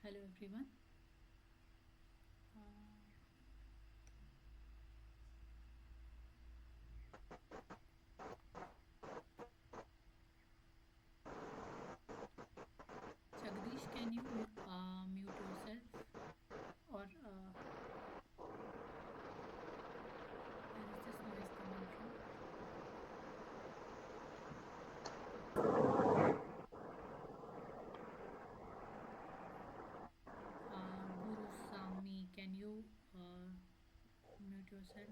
Hello everyone. Uh, Jagdish, can you mute yourself? Or where is this noise coming from? Guru Sami, can you mute yourself?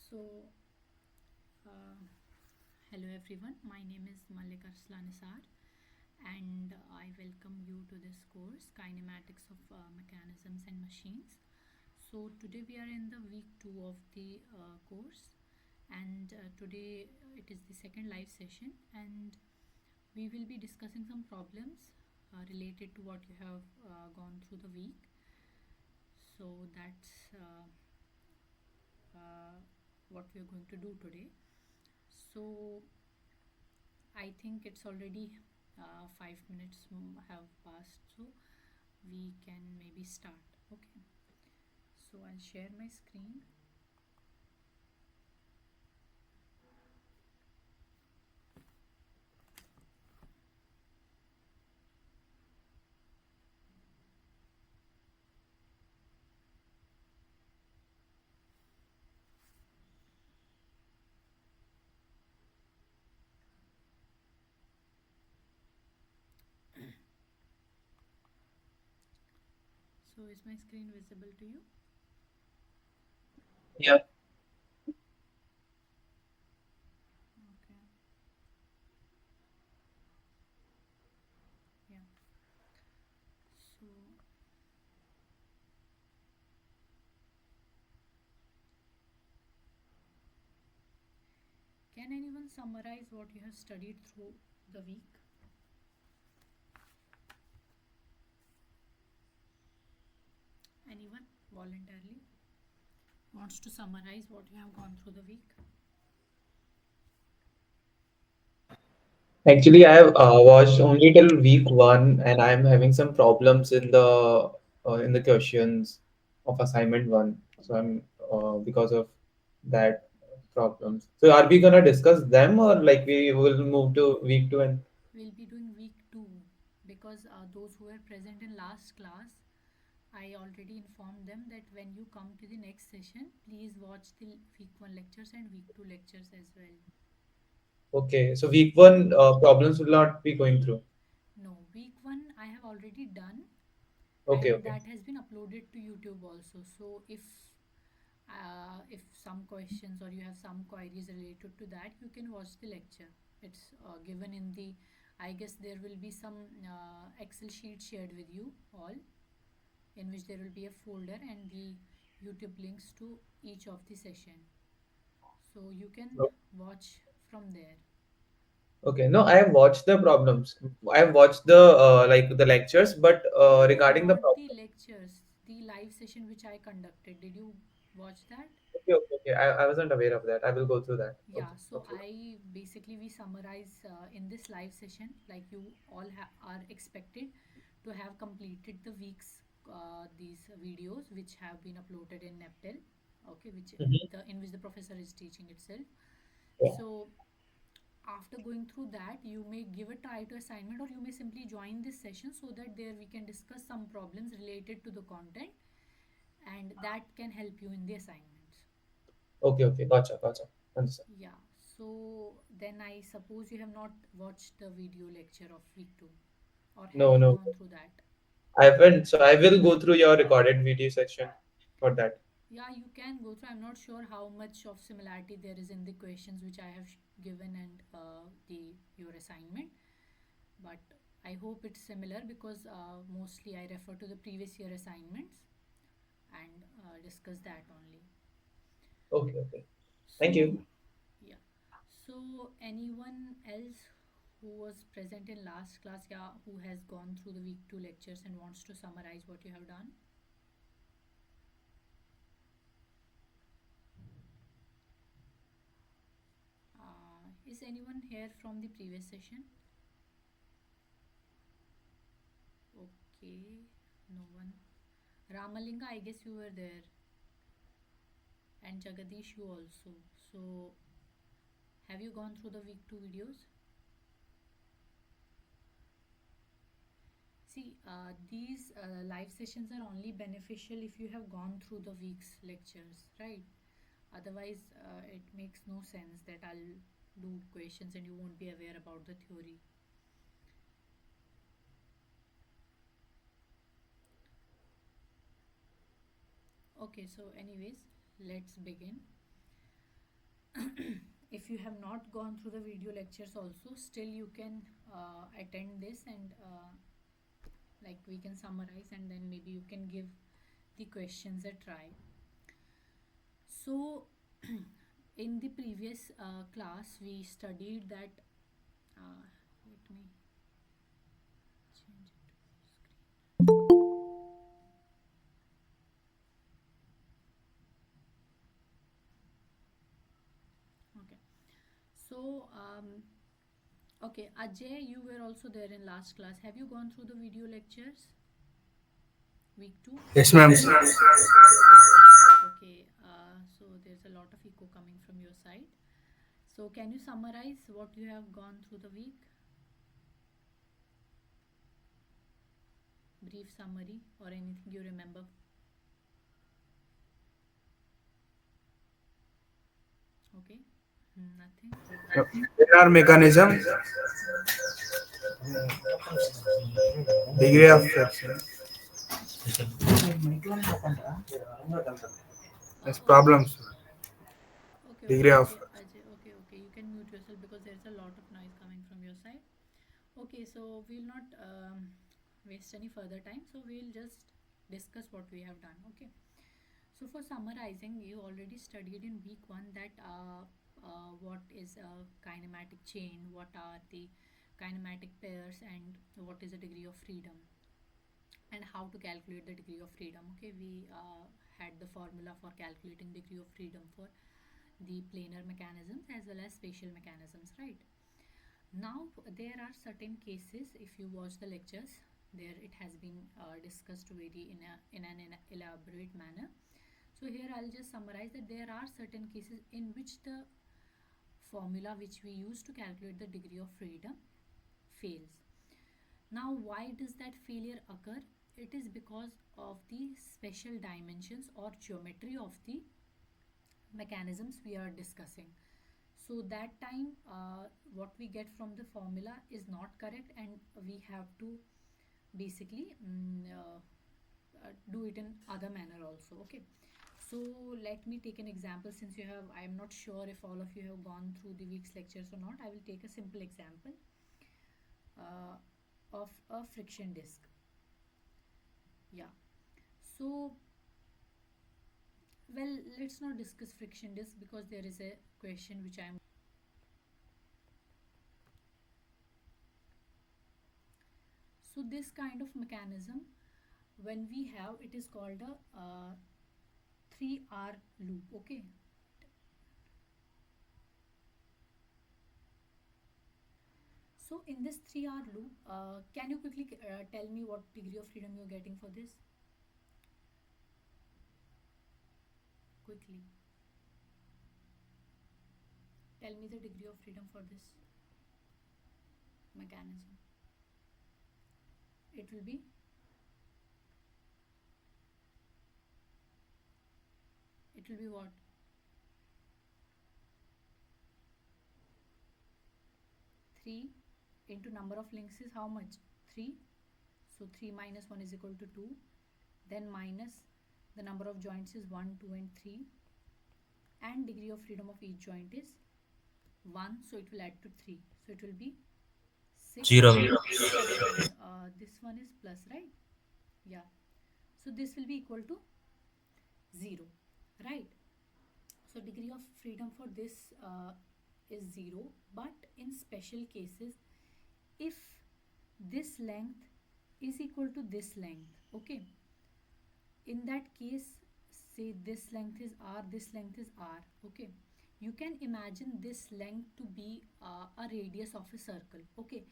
So, uh, hello everyone. My name is Malik Arslanisar, and I welcome you to this course, Kinematics of Mechanisms and Machines. So, today we are in the week 2 of the course, and today it is the second live session, and we will be discussing some problems related to what you have gone through the week. So that's what we are going to do today. So I think it's already 5 minutes have passed, so we can maybe start. Okay. So I'll share my screen. So is my screen visible to you? Yeah. Okay. Yeah. So can anyone summarize what you have studied through the week? Anyone voluntarily wants to summarize what you have gone through the week? Actually, I have watched only till week one, and I'm having some problems in the questions of assignment one. So I'm because of that problems. So are we gonna discuss them, or like we will move to week two and We'll be doing week 2 because those who were present in last class, I already informed them that when you come to the next session, please watch the week 1 lectures and week 2 lectures as well. okay? So week one problems will not be going through. No, week 1 I have already done, Okay, and okay. that has been uploaded to YouTube also. So if some questions or you have some queries related to that, you can watch the lecture. It's given in the, I guess there will be some Excel sheet shared with you all, in which there will be a folder and the YouTube links to each of the session. So you can watch from there. Okay, no, I have watched the problems. I have watched the like the lectures, but No, regarding the not the problem. lectures, the live session which I conducted. Did you watch that? Okay, okay, okay. I wasn't aware of that. I will go through that. Yeah, Okay, so okay. I basically we summarize in this live session, like you all are expected to have completed the week's these videos which have been uploaded in Neptel, okay, which Mhm. the in which the professor is teaching itself. Yeah. So after going through that, you may give a try to assignment, or you may simply join this session so that there we can discuss some problems related to the content, and that can help you in the assignments. Okay, okay. Gotcha, gotcha. Understand. Yeah, so then I suppose you have not watched the video lecture of week 2, or have No, you no. gone through that? I haven't. So I will go through your recorded video section for that. Yeah, you can go through. I'm not sure how much of similarity there is in the questions which I have given and the your assignment, but I hope it's similar because mostly I refer to the previous year assignments and discuss that only. Okay, okay. Thank So, you. yeah. So, anyone else who was present in last class, yeah, who has gone through the week 2 lectures and wants to summarize what you have done? Is anyone here from the previous session? Okay, no one. Ramalinga, I guess you were there, and Jagadish, you also. So, have you gone through the week 2 videos? See, these live sessions are only beneficial if you have gone through the week's lectures, right? Otherwise, it makes no sense that I'll do questions and you won't be aware about the theory. Okay, so, anyways, let's begin. If you have not gone through the video lectures, also, still you can attend this and like we can summarize and then maybe you can give the questions a try. So, in the previous class, we studied that. Let me change it to screen. Okay. So, okay, Ajay, you were also there in last class. Have you gone through the video lectures? Week 2? Yes, ma'am. Okay, so there's a lot of echo coming from your side. So, can you summarize what you have gone through the week? Brief summary or anything you remember? Okay, nothing. There are mechanism, degree of friction. Uh, Yes, okay, problems. okay, okay, Degree of okay, Ajay, okay, okay. You can mute yourself because there's a lot of noise coming from your side. Okay, so we'll not waste any further time. So we'll just discuss what we have done. Okay. So for summarizing, you already studied in week 1 that what is a kinematic chain, what are the kinematic pairs, and what is the degree of freedom, and how to calculate the degree of freedom. Okay, we had the formula for calculating degree of freedom for the planar mechanisms as well as spatial mechanisms, right? Now there are certain cases, if you watch the lectures, there it has been discussed very in an elaborate manner. So here I'll just summarize that there are certain cases in which the formula which we use to calculate the degree of freedom fails. Now, why does that failure occur? It is because of the special dimensions or geometry of the mechanisms we are discussing. So, that time, what we get from the formula is not correct, and we have to basically do it in other manner also. Okay. So, let me take an example since you have, I am not sure if all of you have gone through the week's lectures or not. I will take a simple example uh, of a friction disk. Yeah. So, well, let's not discuss friction disk because there is a question which I am. So, this kind of mechanism, when we have, it is called a 3R loop. Okay. So, in this 3R loop, can you quickly tell me what degree of freedom you're getting for this? Quickly. Tell me the degree of freedom for this mechanism. It will be, what? 3 into number of links is how much? 3. So 3 minus 1 is equal to 2. Then minus The number of joints is 1, 2 and 3, and degree of freedom of each joint is 1, so it will add to 3, so it will be 6, Zero. 7. This one is plus, right? Yeah, so this will be equal to 0, right? So degree of freedom for this is 0, but in special cases, if this length is equal to this length, okay, in that case, say this length is r, this length is r, okay, you can imagine this length to be a radius of a circle, okay.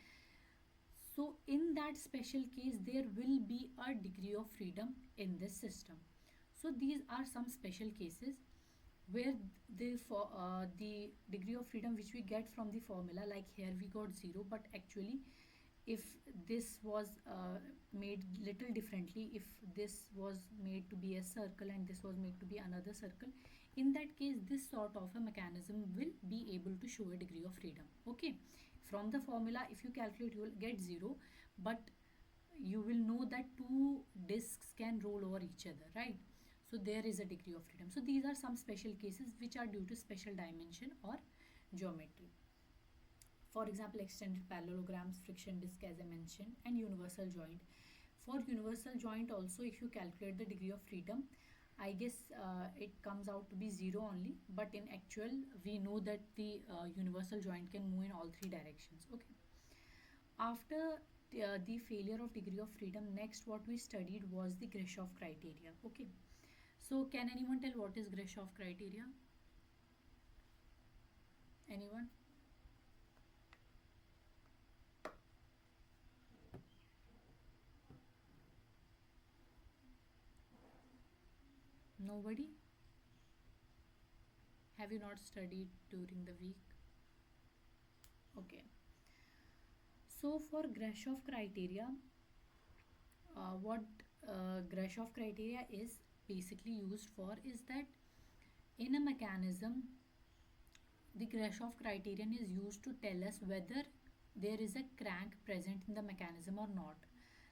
So in that special case, there will be a degree of freedom in this system. So these are some special cases where the degree of freedom which we get from the formula, like here we got 0, but actually if this was made little differently, if this was made to be a circle and this was made to be another circle, in that case this sort of a mechanism will be able to show a degree of freedom, okay. From the formula, if you calculate, you will get 0, but you will know that two disks can roll over each other, right? So there is a degree of freedom. So these are some special cases which are due to special dimension or geometry. For example, extended parallelograms, friction disk as I mentioned, and universal joint. For universal joint also, if you calculate the degree of freedom, I guess it comes out to be 0 only, but in actual we know that the universal joint can move in all three directions, okay. After the failure of degree of freedom, next what we studied was the Grashof criteria, okay. So can anyone tell what is Grashof criteria? Anyone? Nobody? Have you not studied during the week? Okay. So for Grashof criteria, what Grashof criteria is basically used for is that in a mechanism, the Grashof criterion is used to tell us whether there is a crank present in the mechanism or not.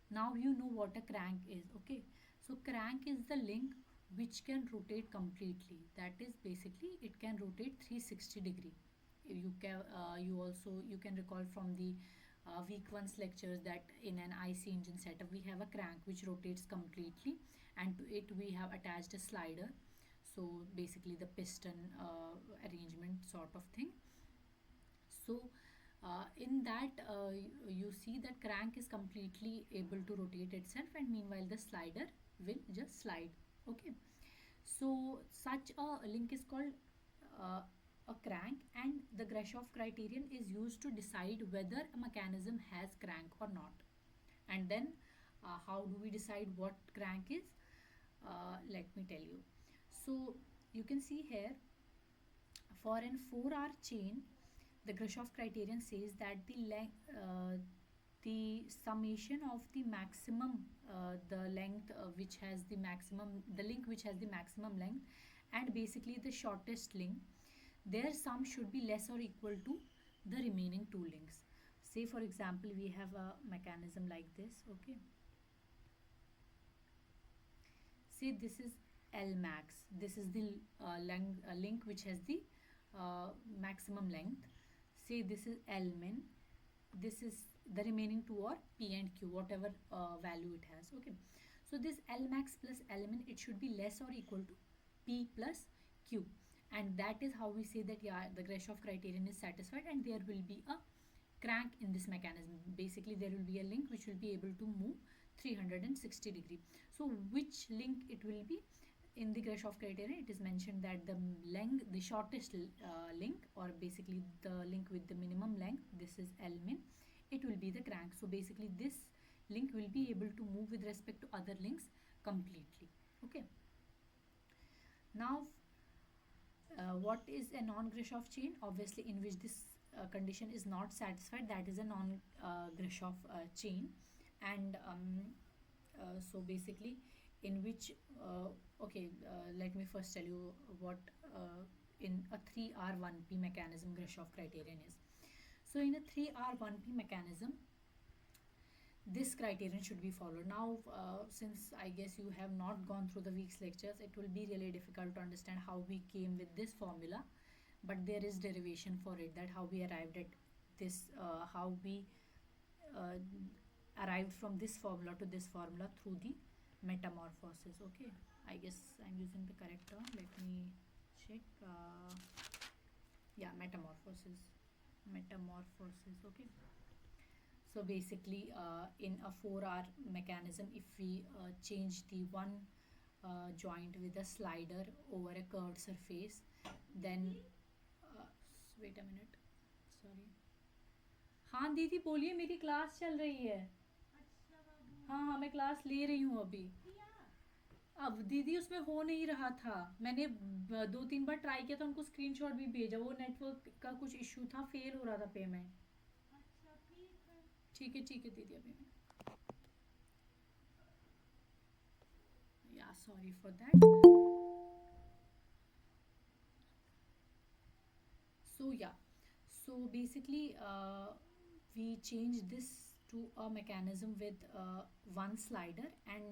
Now you know what a crank is, okay. So crank is the link which can rotate completely. That is basically it can rotate 360-degree. You can recall from the week one's lectures that in an IC engine setup we have a crank which rotates completely, and to it we have attached a slider, so basically the piston arrangement sort of thing. So in that you see that crank is completely able to rotate itself, and meanwhile the slider will just slide, okay. So such a link is called uh, a crank, and the Grashof criterion is used to decide whether a mechanism has crank or not. And then how do we decide what crank is? Let me tell you. So you can see here, for an 4R chain, the Grashof criterion says that the summation of the maximum, the length which has the maximum, the link which has the maximum length, and basically the shortest link, their sum should be less or equal to the remaining two links. Say for example, we have a mechanism like this, okay. Say this is L max, this is the link which has the maximum length. Say this is L min, this is the remaining two, or P and Q, whatever value it has, okay. So this L max plus L min, it should be less or equal to P plus Q, and that is how we say that yeah, the Grashof criterion is satisfied and there will be a crank in this mechanism. Basically there will be a link which will be able to move 360-degree. So which link it will be? In the Grashof criterion it is mentioned that the shortest link, or basically the link with the minimum length, this is L min, it will be the crank. So basically this link will be able to move with respect to other links completely, okay. Now what is a non-Grashof chain? Obviously in which this condition is not satisfied, that is a non-Grashof chain. And so basically in which okay, let me first tell you what in a 3R1P mechanism Grashof criterion is. So in a 3R1P mechanism, this criterion should be followed. Now, since I guess you have not gone through the week's lectures, it will be really difficult to understand how we came with this formula, but there is derivation for it, that how we arrived at this, how we uh, arrived from this formula to this formula through the metamorphosis. Okay, I guess I'm using the correct term. Let me check. Yeah, metamorphosis. Okay, so basically, in a 4R mechanism, if we change the one joint with a slider over a curved surface, then uh, wait a minute, sorry. हाँ दीदी बोलिए, मेरी class चल रही है. हाँ हाँ, मैं क्लास ले रही हूँ अभी. अब दीदी उसमें हो नहीं रहा था, मैंने 2-3 बार ट्राई किया था, उनको स्क्रीनशॉट भी भेजा, वो नेटवर्क का कुछ इशू था, फेल हो रहा था पेमेंट. ठीक है दीदी, अभी मैं, या sorry for that. So yeah, so basically, we change this to a mechanism with one slider, and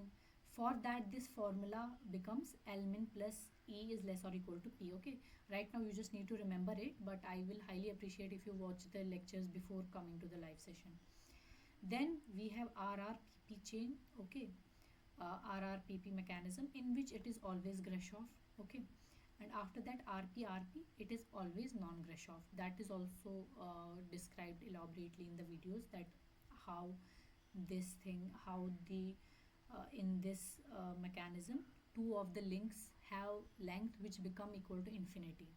for that this formula becomes L min plus E is less or equal to P. Okay, right now you just need to remember it, but I will highly appreciate if you watch the lectures before coming to the live session. Then we have RRPP chain. Okay, RRPP mechanism, in which it is always Grashof. Okay, and after that RP it is always non-Grashof. That is also described elaborately in the videos, that how this thing, how the in this mechanism, two of the links have length which become equal to infinity,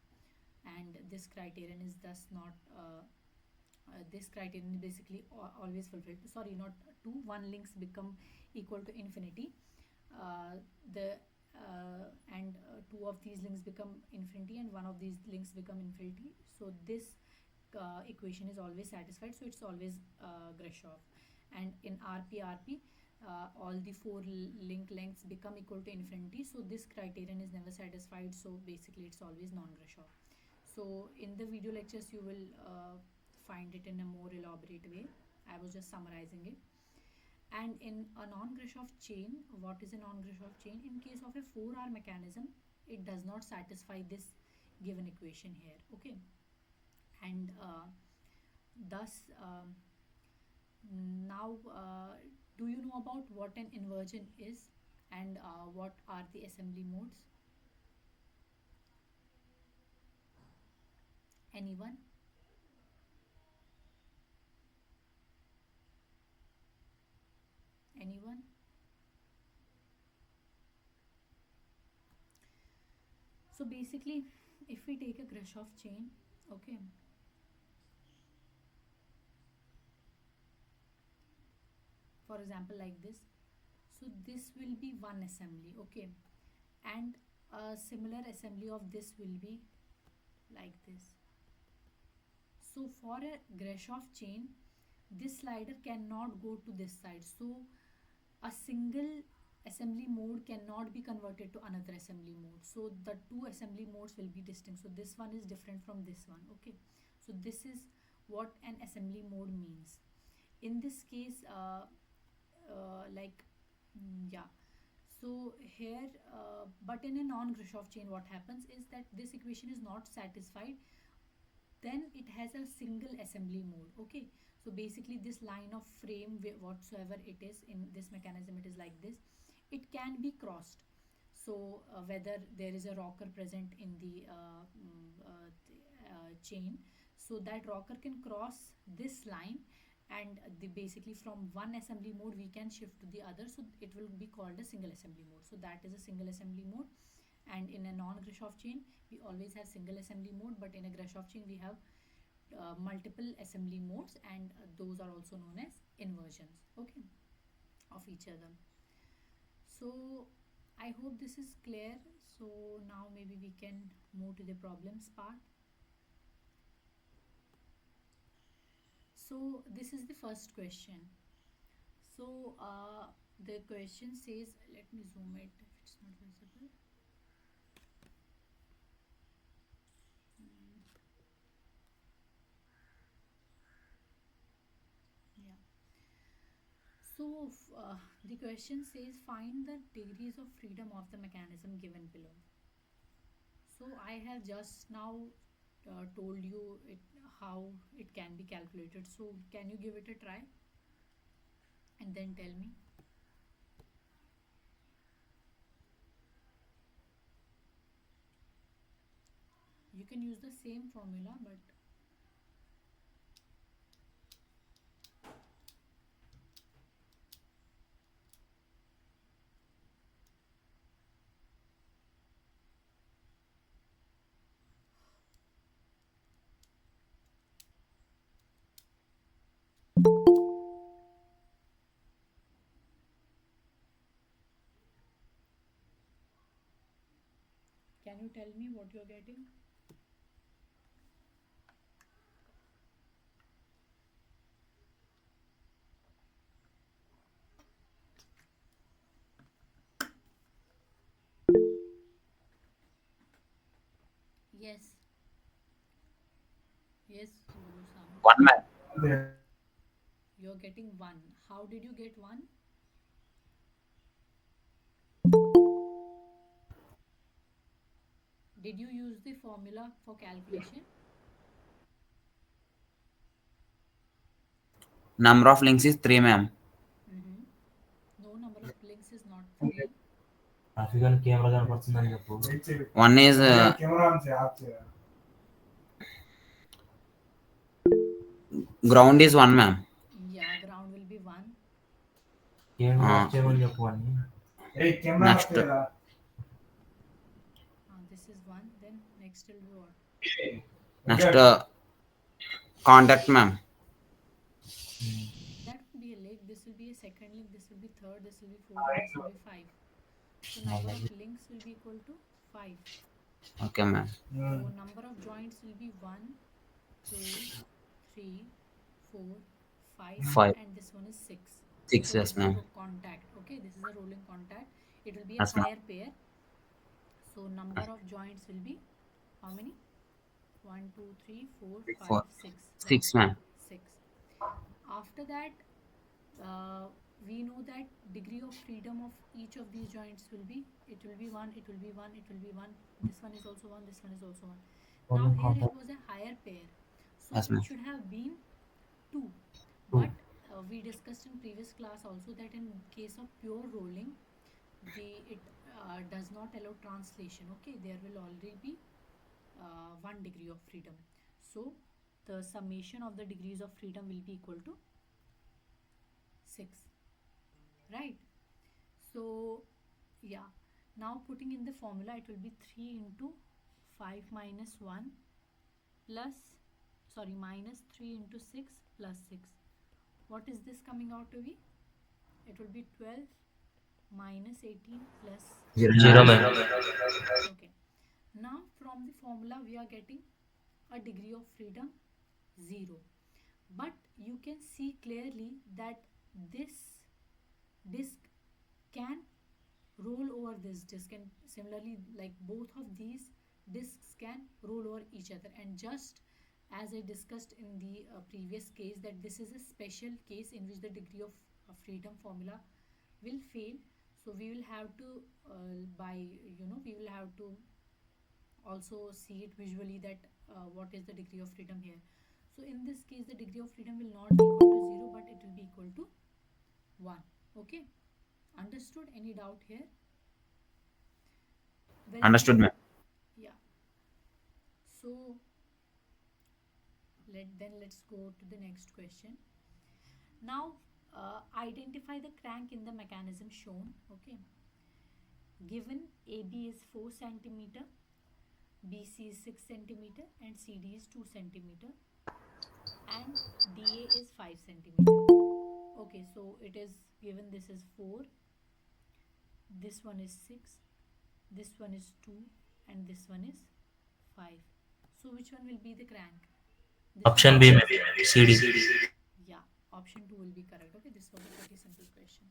and this criterion is thus not this criterion is basically always fulfilled. Sorry, not two, one links become equal to infinity, the and two of these links become infinity and one of these links become infinity, so this equation is always satisfied, so it's always Grashof. And in RP all the four link lengths become equal to infinity, so this criterion is never satisfied, so basically it's always non-Grashof. So in the video lectures you will find it in a more elaborate way. I was just summarizing it. And in a non-Grashof chain, what is a non-Grashof chain? In case of a 4R mechanism, it does not satisfy this given equation here. Okay, and thus now do you know about what an inversion is, and what are the assembly modes? Anyone? Anyone? So basically, if we take a Grashof chain, okay, for example like this, so this will be one assembly. Okay, and a similar assembly of this will be like this. So for a Grashof chain, this slider cannot go to this side, so a single assembly mode cannot be converted to another assembly mode, so the two assembly modes will be distinct, so this one is different from this one. Okay, so this is what an assembly mode means in this case. Like yeah, so here but in a non-Grashof chain, what happens is that this equation is not satisfied, then it has a single assembly mode. Okay, so basically this line of frame, whatsoever it is in this mechanism, it is like this, it can be crossed. So whether there is a rocker present in the chain, so that rocker can cross this line, and the basically from one assembly mode we can shift to the other, so it will be called a single assembly mode. So that is a single assembly mode. And in a non-Grashof chain we always have single assembly mode, but in a Grashof chain we have multiple assembly modes, and those are also known as inversions. Okay, of each other. So I hope this is clear. So now maybe we can move to the problems part. So this is the first question. So the question says, let me zoom it if it's not visible. Yeah. So, the question says find the degrees of freedom of the mechanism given below. So, I have just now told you how it can be calculated. So, can you give it a try and then tell me? You can use the same formula, but can you tell me what you're getting? Yes, yes, Guru Sam. One man. You're getting one. How did you get one? Did you use the formula for calculation? Number of links is 3, ma'am. Mm-hmm. No, number of links is not 3. One is ground is 1, ma'am. Yeah, ground will be 1. Next This is 1. Then next will be what? next contact, ma'am. That will be a link. This will be a second link. This will be third. This will be fourth. And this will be 5. So number of links will be equal to 5. Okay, ma'am. So number of joints will be 1, 2, 3, 4, 5, 5, and this one is 6. 6, So this yes, is a ma'am. contact. Okay, this is a rolling contact. It will be a Yes, ma'am. higher pair. So number of joints will be how many? 1, 2, 3, 4, 5, 4, 6. Yeah, 6, ma'am. 6. After that, uh, we know that degree of freedom of each of these joints will be, it will be 1, it will be 1, it will be 1. This one is also 1, this one is also 1. Now here it was a higher pair, so Yes, it ma'am. should have been 2. But we discussed in previous class also that in case of pure rolling, the it does not allow translation. Okay, there will already be 1 degree of freedom. So the summation of the degrees of freedom will be equal to 6, right? So yeah, now putting in the formula, it will be 3 into 5 minus 1 plus, sorry, minus 3 into 6 plus 6. What is this coming out to be? It will be 12 minus 18 plus 0, 6. ma'am. Okay, now from the formula we are getting a degree of freedom 0, but you can see clearly that this disk can roll over this disk, and similarly, like both of these disks can roll over each other. And just as I discussed in the previous case, that this is a special case in which the degree of freedom formula will fail. So we will have to by we will have to also see it visually, that what is the degree of freedom here. So in this case, the degree of freedom will not be equal to 0, but it will be equal to 1. Okay, understood? Any doubt here? Very Understood, simple. ma'am. Yeah. So let's go to the next question. Now identify the crank in the mechanism shown. Okay, given AB is 4 centimeter, BC is 6 centimeter, and CD is 2 centimeter, and DA is 5 centimeter. Okay, so it is given this is 4, this one is 6, this one is 2, and this one is 5. So which one will be the crank? This one Option is B, C. maybe CD. Yeah, option 2 will be correct. Okay, this was a pretty simple question.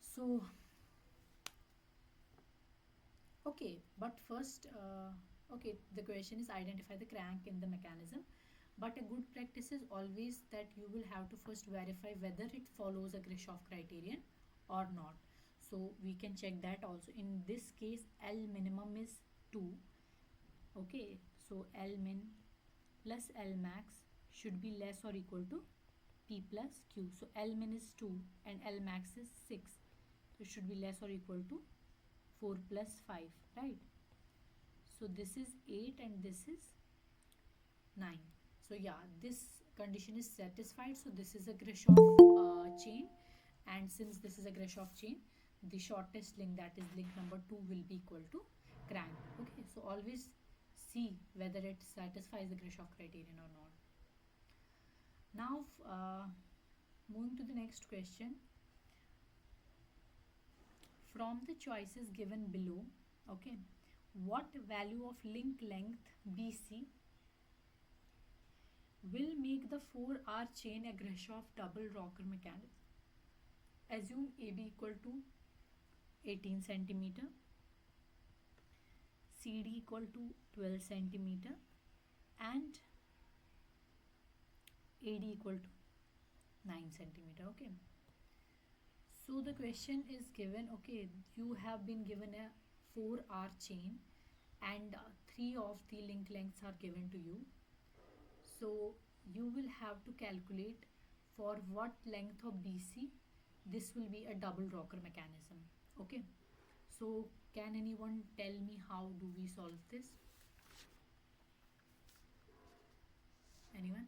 So, okay, but first, okay, the question is identify the crank in the mechanism. But a good practice is always that you will have to first verify whether it follows a Grashof criterion or not. So we can check that also. In this case, L minimum is 2. Okay, so L min plus L max should be less or equal to P plus Q. So L min is 2 and L max is 6. So it should be less or equal to 4 plus 5, right? So this is 8 and this is 9. So yeah, this condition is satisfied. So this is a Grashof chain, and since this is a Grashof chain, the shortest link, that is link number 2, will be equal to crank. Okay, so always see whether it satisfies the Grashof criterion or not. Now moving to the next question. From the choices given below, okay, what value of link length BC will make the 4R chain a Grashof double rocker mechanism? Assume AB equal to 18 centimeter, CD equal to 12 centimeter, and AD equal to 9 centimeter. Okay, so the question is given, okay, you have been given a 4R chain and three of the link lengths are given to you. So you will have to calculate for what length of BC this will be a double rocker mechanism. Okay, so can anyone tell me how do we solve this? Anyone?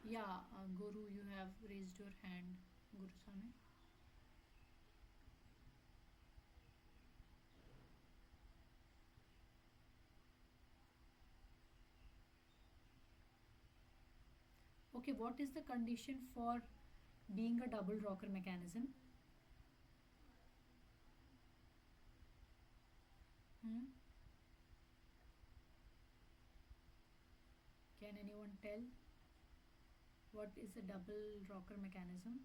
Yeah, Guru, you have raised your hand, Guru Sami. Okay, what is the condition for being a double rocker mechanism? Hmm? Can anyone tell what is a double rocker mechanism?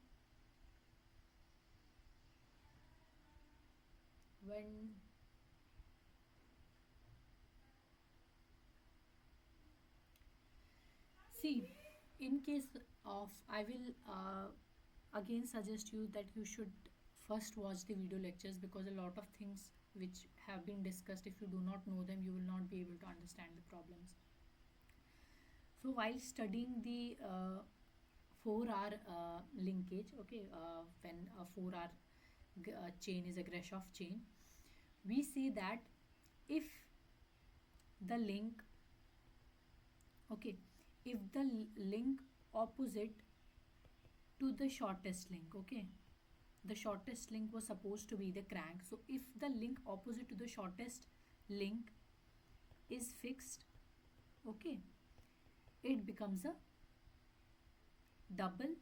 When see, in case of, I will again suggest you that you should first watch the video lectures, because a lot of things which have been discussed, if you do not know them, you will not be able to understand the problems. So while studying the 4R linkage, okay, when a 4R chain is a Grashof chain, we see that if the link, okay, if the link opposite to the shortest link, okay, the shortest link was supposed to be the crank. So if the link opposite to the shortest link is fixed, okay, it becomes a double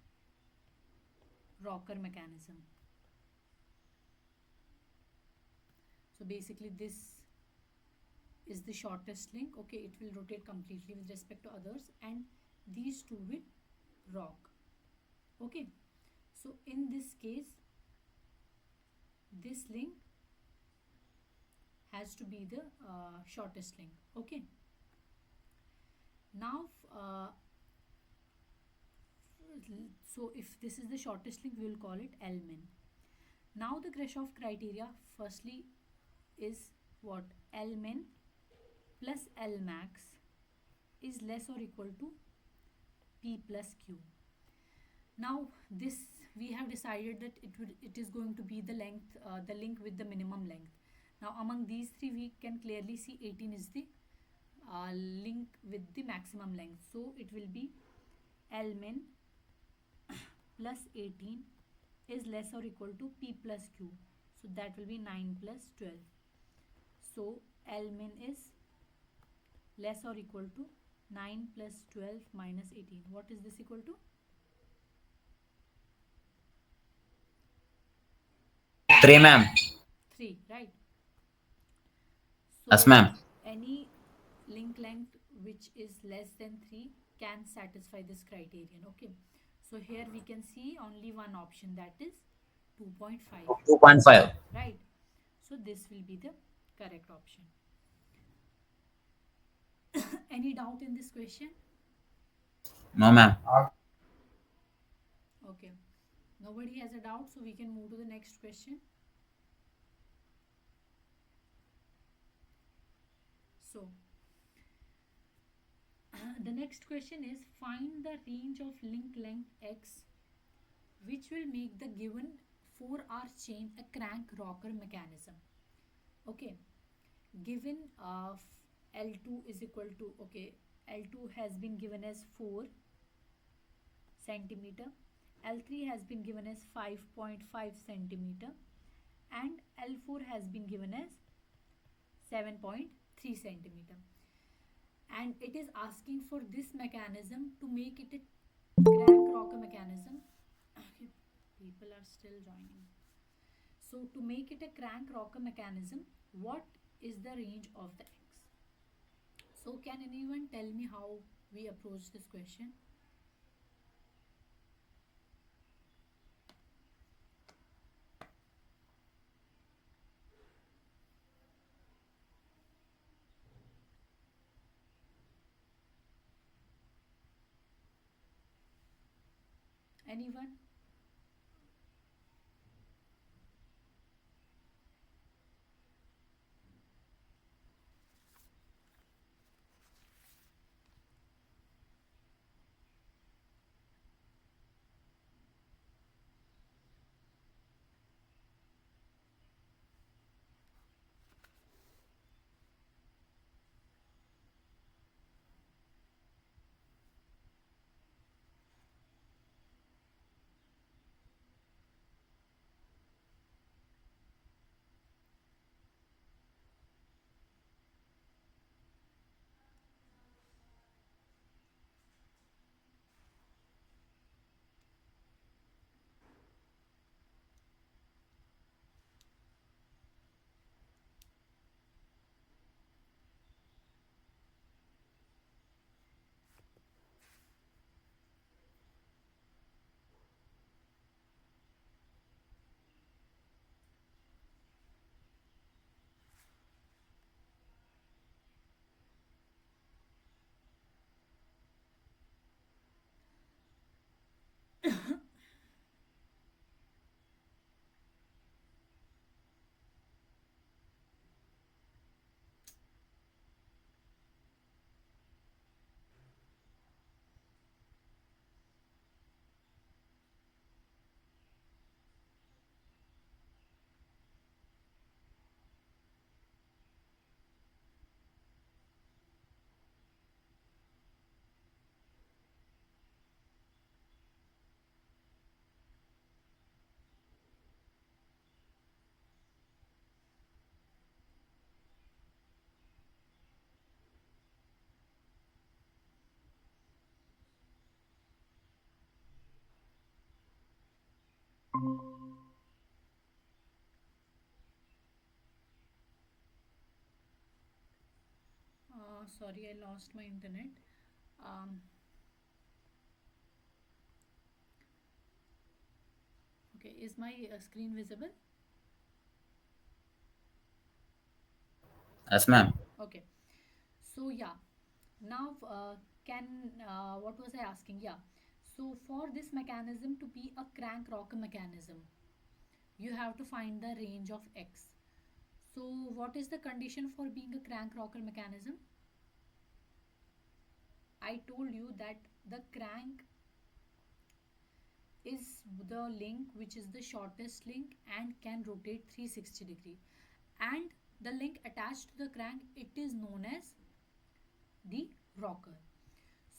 rocker mechanism. So basically this is the shortest link, okay, it will rotate completely with respect to others and these two will rock. Okay, so in this case this link has to be the shortest link. Okay, now so if this is the shortest link, we will call it L min. Now the Grashof criteria firstly is what? L min plus L max is less or equal to P plus Q. Now this, we have decided that it is going to be the length, the link with the minimum length. Now among these three we can clearly see 18 is the link with the maximum length. So it will be L min plus 18 is less or equal to P plus Q. So that will be 9 plus 12. So L min is less or equal to 9 plus 12 minus 18. What is this equal to? 3, ma'am. 3, right? Yes, So ma'am. any link length which is less than 3 can satisfy this criterion. Okay, so here we can see only one option, that is 2.5, 2.5. right? So this will Any doubt in this question? No, ma'am. Okay. Nobody has a doubt, so we can move to the next question. So, the next question is find the range of link length x which will make the given 4R chain a crank rocker mechanism. Okay, given L2 is equal to, okay, L2 has been given as 4 centimeter, L3 has been given as 5.5 centimeter, and L4 has been given as 7.3 centimeter. And it is asking for this mechanism to make it a crank rocker mechanism. Okay, people are still joining. So to make it a crank rocker mechanism, what is the range of the x? So can anyone tell me how we approach this question? Anyone? Sorry, I lost my internet. Um, okay, is my screen visible? Yes, ma'am. Okay. So yeah, now can what was I asking? Yeah. So for this mechanism to be a crank rocker mechanism, you have to find the range of x. So what is the condition for being a crank rocker mechanism? I told you that the crank is the link which is the shortest link and can rotate 360 degree, and the link attached to the crank, it is known as the rocker.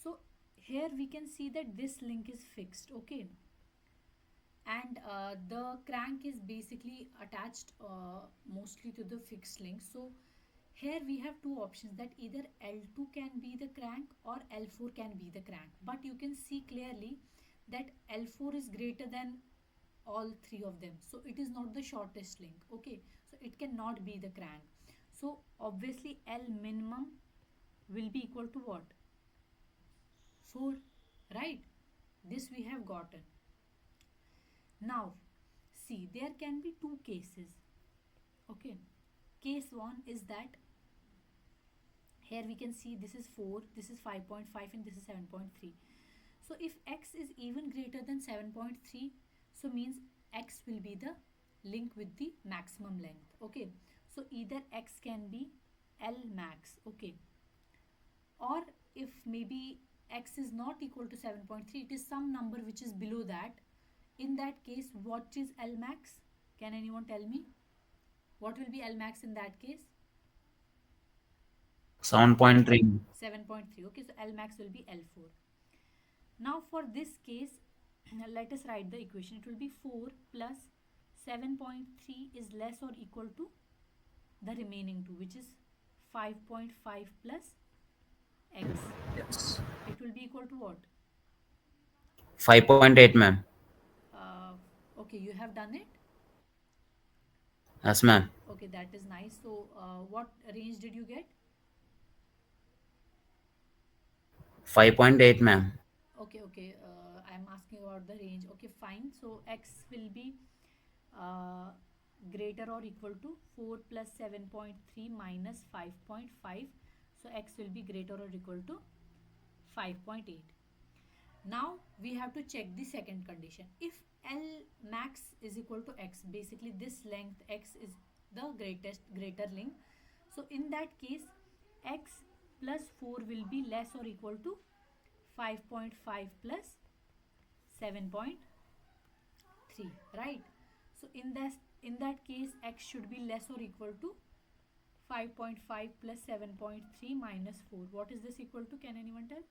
So here we can see that this link is fixed, okay, and the crank is basically attached mostly to the fixed link. So here we have two options, that either L2 can be the crank or L4 can be the crank, but you can see clearly that L4 is greater than all three of them, so it is not the shortest link, okay, so it cannot be the crank. So obviously L minimum will be equal to what? 4, right? This we have gotten. Now see, there can be two cases, okay. Case 1 is that Here we can see this is 4, this is 5.5, and this is 7.3. So if x is even greater than 7.3, so means x will be the link with the maximum length. Okay, so either x can be L max. Okay, or if maybe x is not equal to 7.3, it is some number which is below that. In that case, what is L max? Can anyone tell me what will be L max in that case? 7.3. 7.3. Okay, so L max will be L4. Now for this case, let us write the equation. It will be 4 plus 7.3 is less or equal to the remaining two, which is 5.5 plus x. Yes. It will be equal to what? 5.8, ma'am. Uh, okay, you have done it. Yes, ma'am. Okay, that is nice. So, what range did you get? 5.8, ma'am. Okay, okay. I'm asking about the range. Okay, fine. So, x will be uh, greater or equal to 4 plus 7.3 minus 5.5. So, x will be greater or equal to 5.8. Now we have to check the second condition. If L max is equal to x, basically this length x is the greater length. So in that case, x plus 4 will be less or equal to 5.5 plus 7.3, right? So in that case, x should be less or equal to 5.5 plus 7.3 minus 4. What is this equal to? Can anyone tell?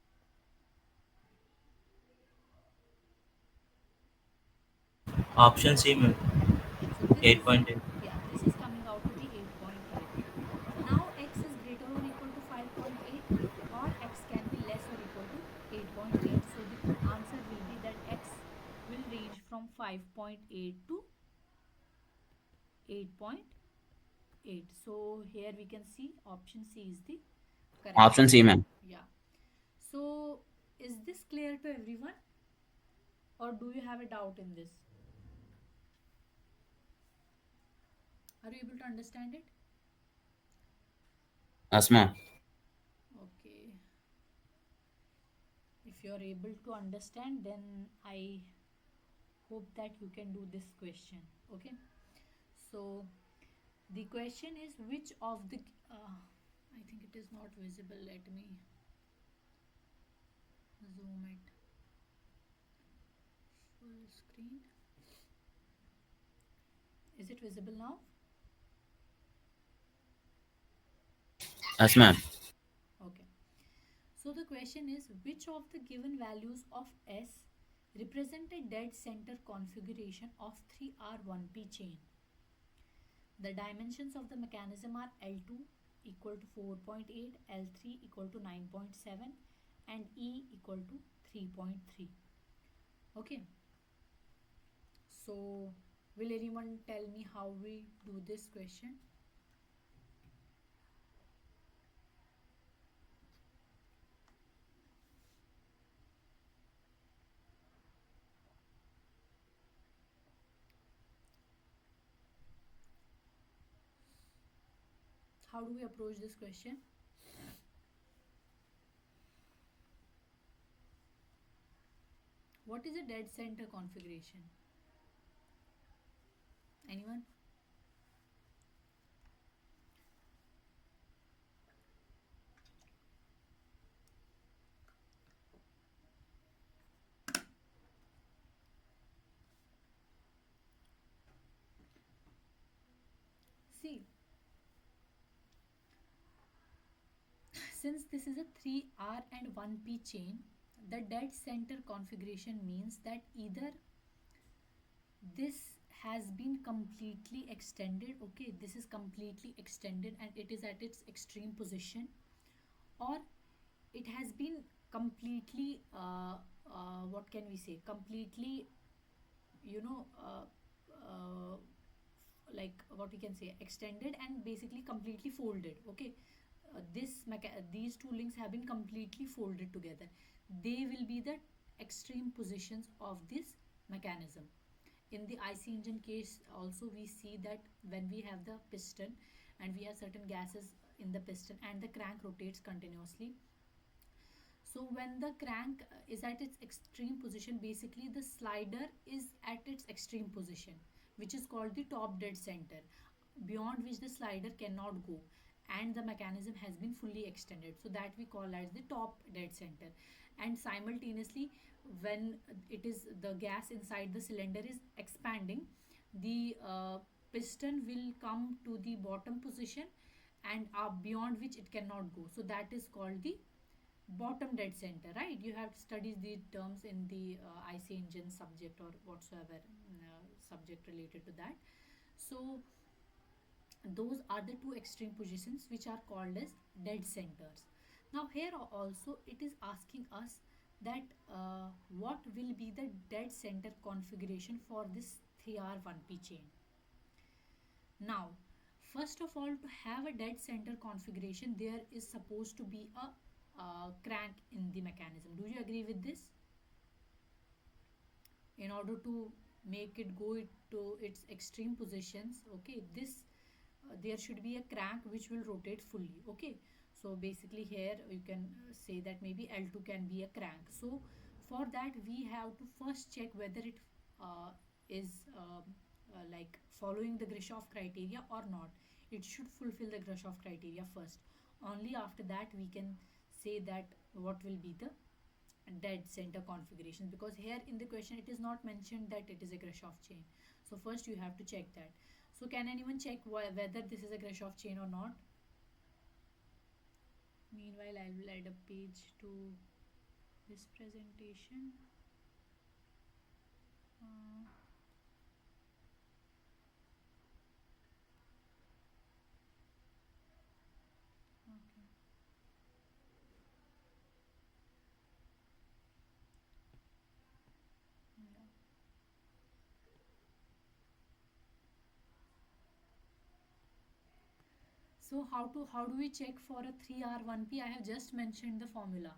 Option C, ma'am. So this is, 8.8. yeah, this is coming out to be 8.8. Now x is greater or equal to 5.8, or x can be less or equal to 8.8. So the answer will be that x will range from 5.8 to 8.8. So here we can see option C is the correct Option C, answer. ma'am. Yeah. So is this clear to everyone, or do you have a doubt in this? Are you able to understand it? Yes, ma'am. Okay. If you are able to understand, then I hope that you can do this question. Okay, so the question is, which of the I think it is not visible. Let me zoom it full screen. Is it visible now? Yes, ma'am. Okay, so the question is, which of the given values of S represent a dead center configuration of 3R1P chain? The dimensions of the mechanism are L2 equal to 4.8, L3 equal to 9.7, and E equal to 3.3. Okay, so will anyone tell me how we do this question? How do we approach this question? What is a dead center configuration? Anyone? See, since this is a 3R and 1P chain, the dead center configuration means that either this has been completely extended, okay, this is completely extended and it is at its extreme position, or it has been completely what can we say, completely, you know uh, uh, like what we can say, extended and basically completely folded. Okay, these two links have been completely folded together. They will be the extreme positions of this mechanism. In the IC engine case also, we see that when we have the piston and we have certain gases in the piston and the crank rotates continuously. So when the crank is at its extreme position, basically the slider is at its extreme position, which is called the top dead center, beyond which the slider cannot go, and the mechanism has been fully extended. So that we call as the top dead center. And simultaneously, when it is the gas inside the cylinder is expanding, the piston will come to the bottom position and beyond which it cannot go. So that is called the bottom dead center, right? You have studied the terms in the IC engine subject or whatsoever subject related to that. So those are the two extreme positions which are called as dead centers. Now here also it is asking us that what will be the dead center configuration for this 3R1P chain. Now, first of all, to have a dead center configuration, there is supposed to be a crank in the mechanism. Do you agree with this? In order to make it go to its extreme positions, okay, this there should be a crank which will rotate fully, okay. So basically here you can say that maybe L2 can be a crank. So for that we have to first check whether it is like following the Grashof criteria or not. It should fulfill the Grashof criteria first. Only after that we can say that what will be the dead center configuration, because here in the question it is not mentioned that it is a Grashof chain. So first you have to check that. So can anyone check whether this is a Grashof chain or not? Meanwhile, I will add a page to this presentation. Uh, okay. Yeah. So how do we check for a 3R1P? I have just mentioned the formula.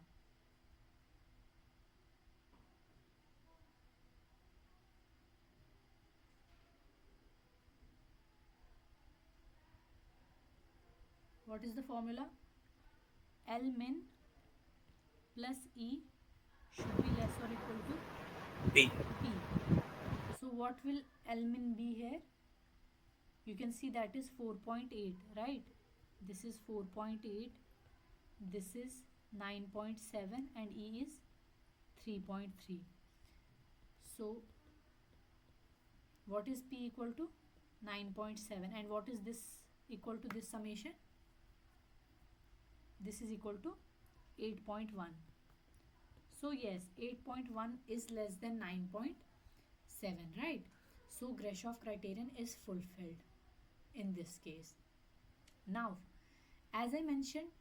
What is the formula? L min plus E should be less or equal to P. P. So what will L min be here? You can see that is 4.8, right? This is 4.8, this is 9.7, and E is 3.3. So what is P equal to? 9.7. And what is this equal to, this summation? This is equal to 8.1. So yes, 8.1 is less than 9.7, right? So Grashof criterion is fulfilled in this case. Now, as I mentioned,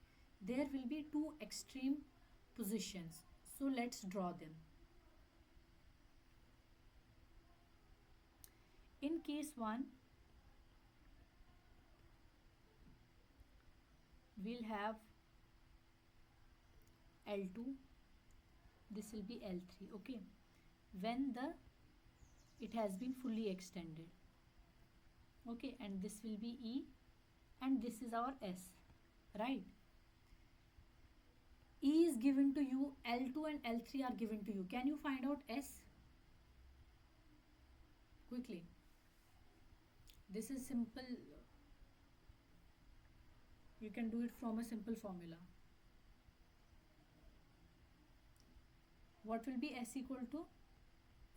there will be two extreme positions. So let's draw them. In case 1, we'll have L2, this will be L3, okay, when it has been fully extended, okay, and this will be E, and this is our S, right? E is given to you, L2 and L3 are given to you. Can you find out S? Quickly. This is simple. You can do it from a simple formula. What will be S equal to?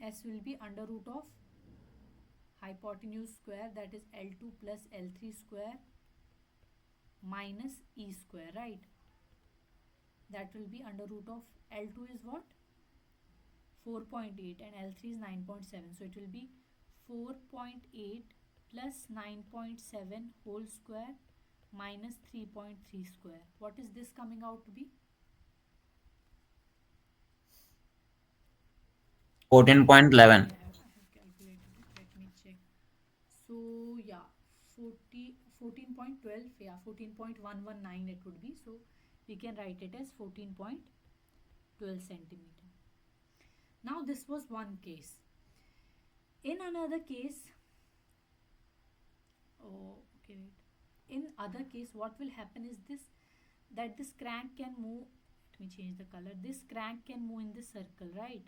S will be under root of hypotenuse square, that is L2 plus L3 square minus E square, right? That will be under root of L2 is what? 4.8 and L3 is 9.7. So it will be 4.8 plus 9.7 whole square minus 3.3 square. What is this coming out to be? 14.11. I have calculated it. Let me check. So yeah, 14.12. Yeah, 14.119 it would be. So we can write it as 14.12 centimeter. Now this was one case. In another case, oh okay, wait. In other case, what will happen is this, that this crank can move. Let me change the color. This crank can move in this circle, right?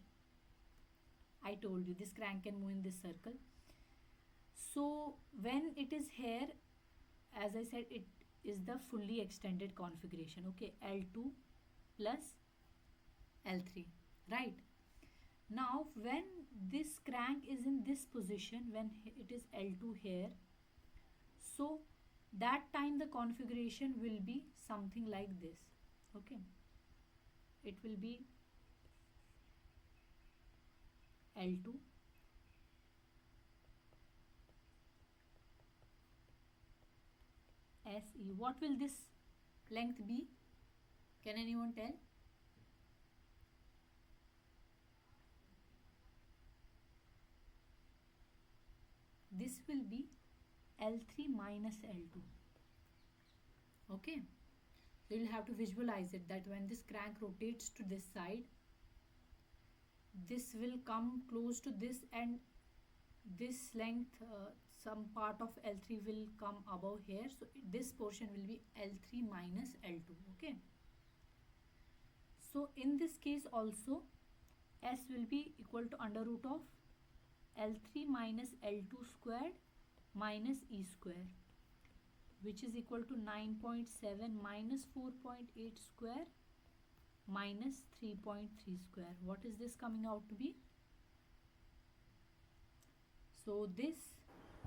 I told you this crank can move in this circle. So when it is here, as I said, it is the fully extended configuration. Okay, L2 plus L3, right? Now when this crank is in this position, when it is L2 here, so that time the configuration will be something like this. Okay, it will be L2 SE. What will this length be? Can anyone tell? This will be L3 minus L2. Okay, so you'll have to visualize it, that when this crank rotates to this side, this will come close to this, and this length, some part of L3 will come above here, so this portion will be L3 minus L2. Okay, so in this case also, S will be equal to under root of L3 minus L2 squared minus E square, which is equal to 9.7 minus 4.8 square minus 3.3 square. What is this coming out to be? So this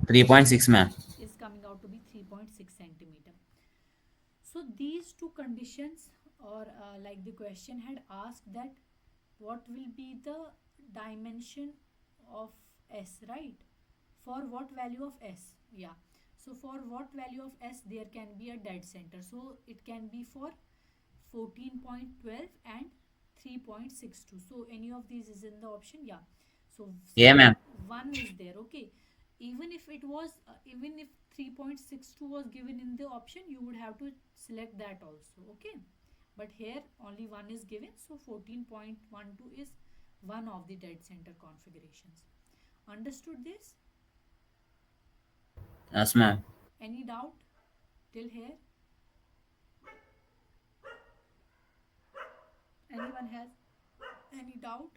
3.6, ma'am. is coming out to be 3.6 centimeter. So these two conditions, or like the question had asked, that what will be the dimension of S, right? For what value of S? Yeah. So for what value of S there can be a dead center? So it can be for 14.12 and 3.62. So any of these is in the option? Yeah. So Yeah, ma'am. 1 is there. Okay, even if it was even if 3.62 was given in the option, you would have to select that also. Okay, but here only 1 is given, so 14.12 is one of the dead center configurations. Understood this? Yes, ma'am. Any doubt till here? Anyone has any doubt?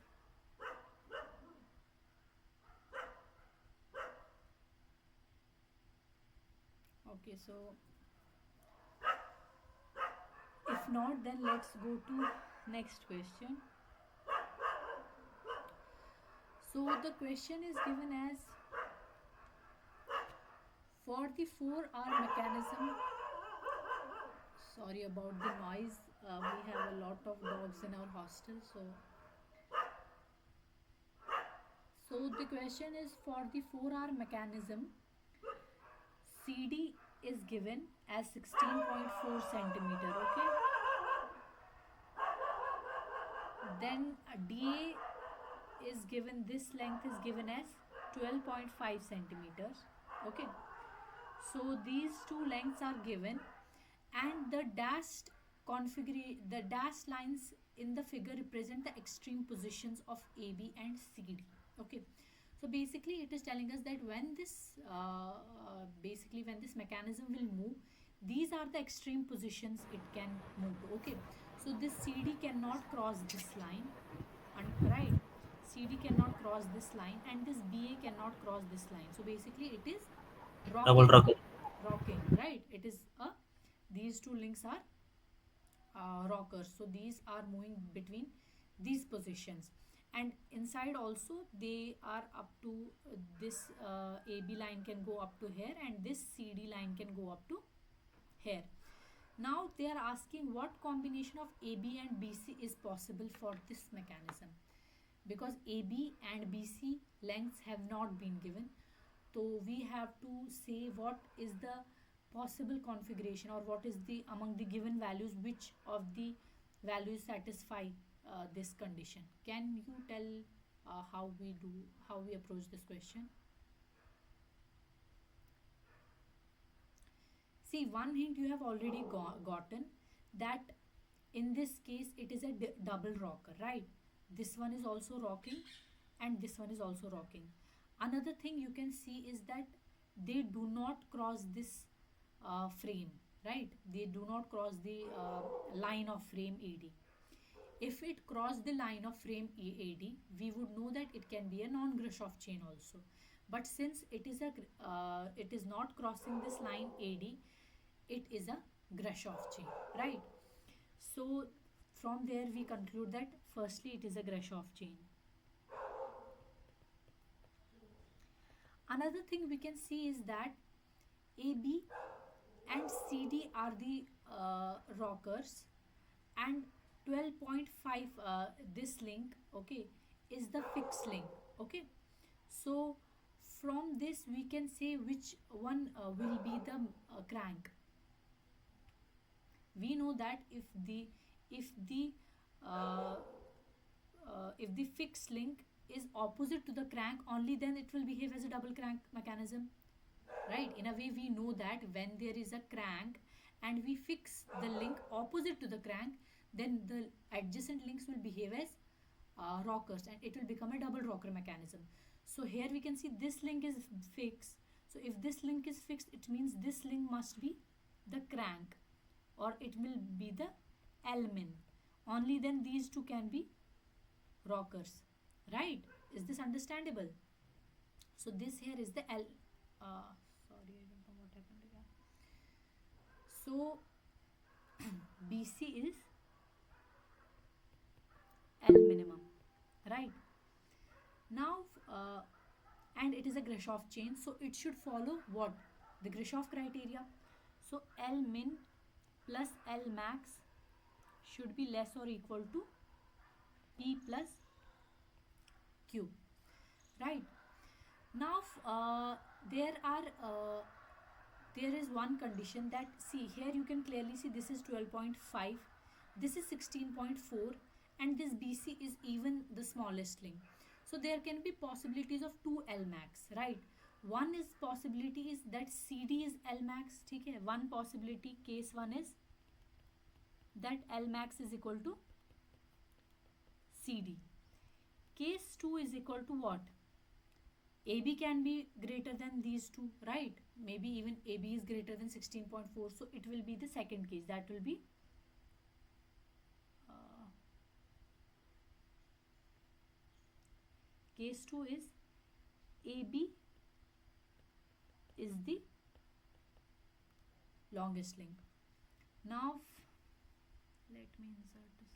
Okay, so if not, then let's go to next question. So the question is given as, for the 4-hour mechanism, sorry about the noise, we have a lot of dogs in our hostel, so the question is, for the 4-hour mechanism, CD is given as 16.4 centimeter. Okay, then DA is given, this length is given as 12.5 centimeters. Okay, so these two lengths are given, and the dashed lines in the figure represent the extreme positions of AB and CD. Okay, so basically it is telling us that when this basically when this mechanism will move, these are the extreme positions it can move to. Okay, so this CD cannot cross this line, and right, CD cannot cross this line, and this BA cannot cross this line. So basically it is Double rocking, rocket. right? It is a, these two links are rockers, so these are moving between these positions, and inside also they are up to this AB line can go up to here, and this CD line can go up to here. Now they are asking what combination of AB and BC is possible for this mechanism, because AB and BC lengths have not been given. So we have to say what is the possible configuration, or what is the, among the given values, which of the values satisfy this condition. Can you tell how we approach this question? See, one hint you have already gotten, that in this case it is a double rocker, right? This one is also rocking, and this one is also rocking. Another thing you can see is that they do not cross this frame, right? They do not cross the line of frame AD. If it crossed the line of frame AD, we would know that it can be a non-Grashof chain also. But since it is not crossing this line AD, it is a Grashof chain, right? So from there we conclude that firstly it is a Grashof chain. Another thing we can see is that AB and CD are the rockers, and 12.5 this link, okay, is the fixed link, okay. So from this we can say which one will be the crank. We know that if the uh, if the fixed link is opposite to the crank, only then it will behave as a double crank mechanism, right? In a way we know that when there is a crank and we fix the link opposite to the crank, then the adjacent links will behave as rockers and it will become a double rocker mechanism. So here we can see this link is fixed. So if this link is fixed, it means this link must be the crank, or it will be the L-min. Only then these two can be rockers, right? Is this understandable? So this here is the L. Sorry, I don't know what happened again. So BC is L minimum, right? Now, and it is a Grashof chain, so it should follow what? The Grashof criteria. So L min plus L max should be less or equal to P plus Q, right? Now, there is one condition that, see here you can clearly see this is 12.5, this is 16.4, and this BC is even the smallest link. So there can be possibilities of 2 L max, right? One is possibility is that CD is L max, okay? One possibility, case one is that L max is equal to CD. Case 2 is equal to what? AB can be greater than these two, right? Maybe even AB is greater than 16.4. So it will be the second case. That will be case 2 is AB is the longest link. Now let me insert this.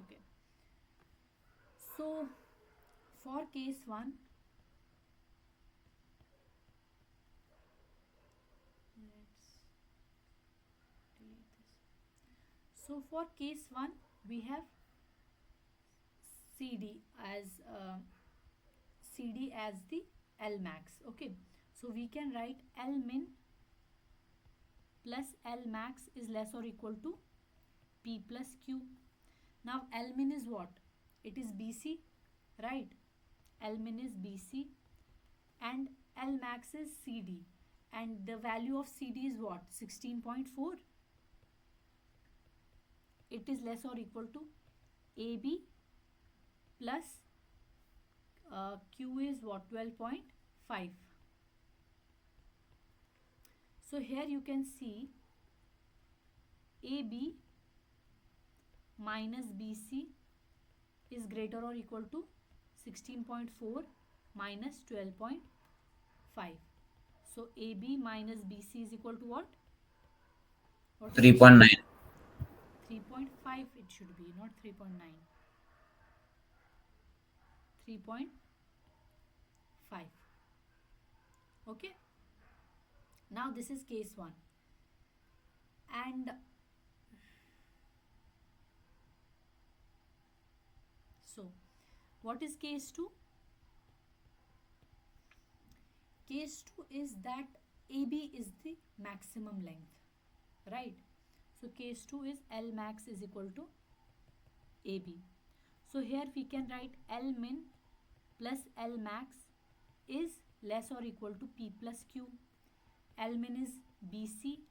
Okay. So for case 1, let's delete this. So for case 1 we have CD as the L max, okay. So we can write L min plus L max is less or equal to P plus Q. Now L min is what? It is BC, right? L min is BC and L max is CD, and the value of CD is what? 16.4. It is less or equal to AB plus Q is what? 12.5. So here you can see AB minus BC is greater or equal to 16.4 minus 12.5. So AB minus BC is equal to what? 3.9. 3.5 it should be, not 3.9. 3.5. Okay. Now this is case 1. And so what is case 2? Case 2 is that AB is the maximum length, right? So case 2 is L max is equal to AB. So here we can write L min plus L max is less or equal to P plus Q. L min is BC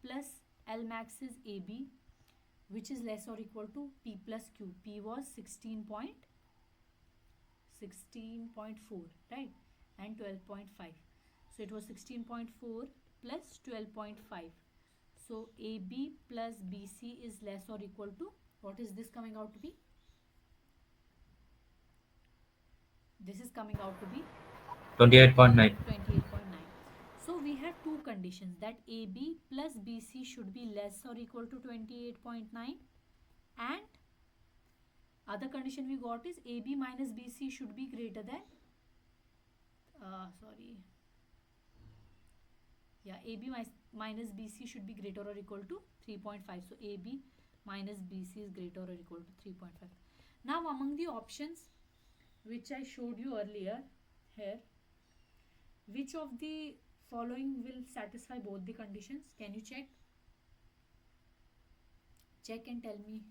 plus L max is AB, which is less or equal to P plus Q. P was 16.6 16.4, right? And 12.5. So it was 16.4 plus 12.5. So AB plus BC is less or equal to, what is this coming out to be? This is coming out to be 28.9. 28.9. So we have two conditions, that AB plus BC should be less or equal to 28.9, and other condition we got is AB minus BC should be greater than sorry, yeah, AB minus BC should be greater or equal to 3.5. So AB minus BC is greater or equal to 3.5. Now among the options which I showed you earlier here, which of the following will satisfy both the conditions? Can you check? Check and tell me.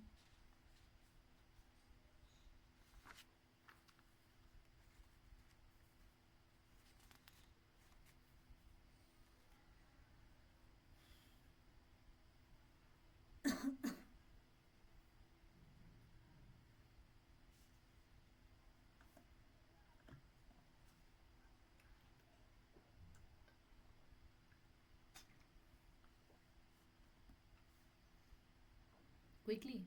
Quickly.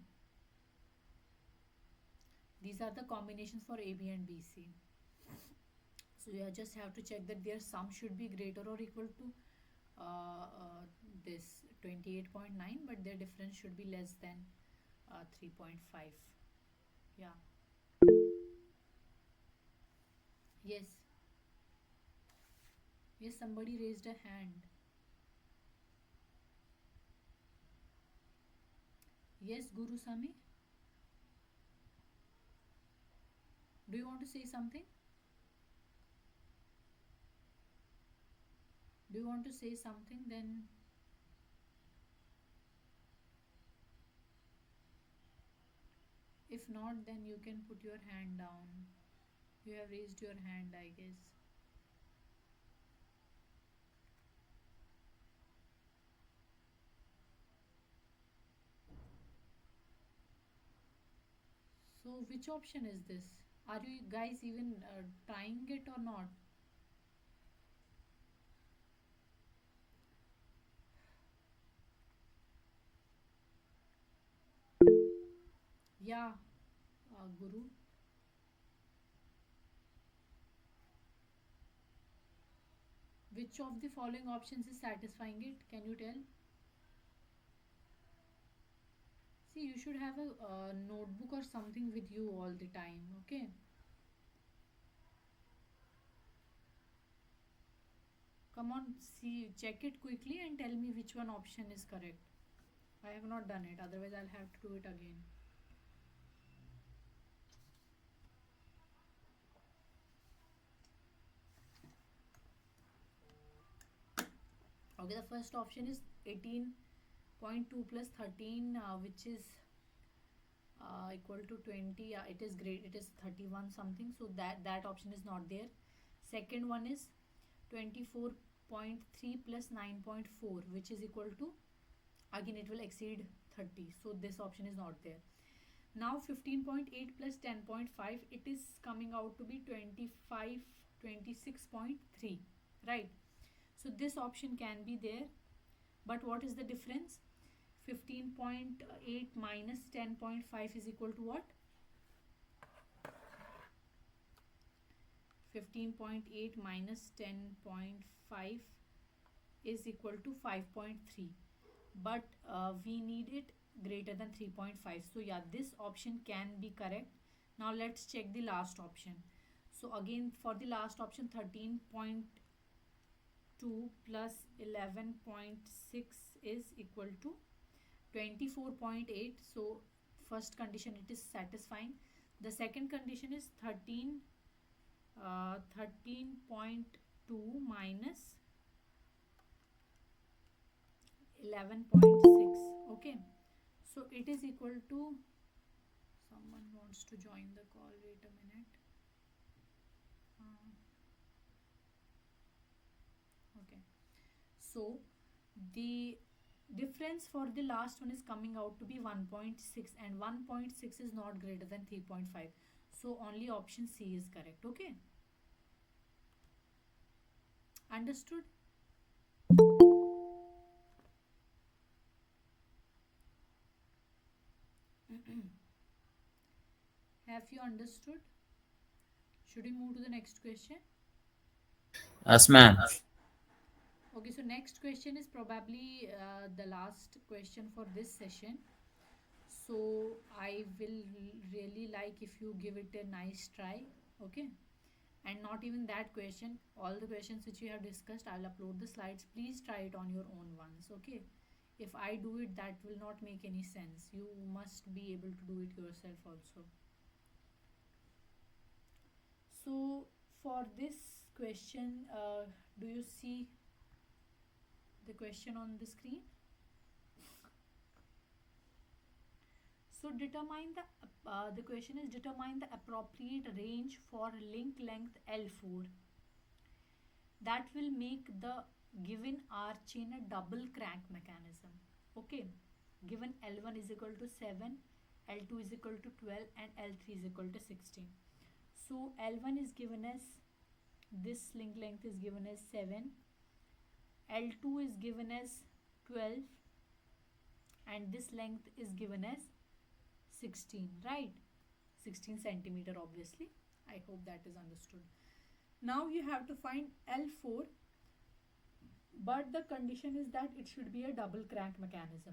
These are the combinations for AB and BC. So you just have to check that their sum should be greater or equal to this 28.9, but their difference should be less than 3.5. Yeah. Yes. Yes, somebody raised a hand. Yes, Guru Sami. Do you want to say something? Do you want to say something? Then if not, then you can put your hand down. You have raised your hand, I guess. So which option is this? Are you guys even trying it or not? Yeah, Guru. Which of the following options is satisfying it? Can you tell? See, you should have a notebook or something with you all the time, okay? Come on, see, check it quickly and tell me which one option is correct. I have not done it, otherwise I'll have to do it again. Okay, the first option is 18.2 plus 13, which is equal to 20. It is great, it is 31 something, so that option is not there. Second one is 24.3 plus 9.4, which is equal to, again it will exceed 30, so this option is not there. Now 15.8 plus 10.5, it is coming out to be 25, 26.3, right? So this option can be there, but what is the difference? 15.8 minus 10.5 is equal to what? 15.8 minus 10.5 is equal to 5.3, but we need it greater than 3.5. So yeah, this option can be correct. Now let's check the last option. So again, for the last option, 13.2 plus 11.6 is equal to 24.8. So first condition, it is satisfying. The second condition is 13.2 minus 11.6. Okay, so it is equal to, someone wants to join the call, wait a minute. Okay, so the difference for the last one is coming out to be 1.6, and 1.6 is not greater than 3.5. So only option C is correct. Okay, understood? Have you understood? Should we move to the next question? Yes, ma'am. Okay, so next question is probably the last question for this session. So I will really like if you give it a nice try. Okay, and not even that question, all the questions which we have discussed, I'll upload the slides. Please try it on your own once. Okay, if I do it, that will not make any sense. You must be able to do it yourself also. So for this question, do you see the question on the screen? So the question is, determine the appropriate range for link length L4 that will make the given R chain a double crank mechanism. Okay, given L1 is equal to 7, L2 is equal to 12, and L3 is equal to 16. So L1 is given as, this link length is given as 7, L2 is given as 12, and this length is given as 16, right? 16 centimeter, obviously. I hope that is understood. Now you have to find L4, but the condition is that it should be a double crank mechanism.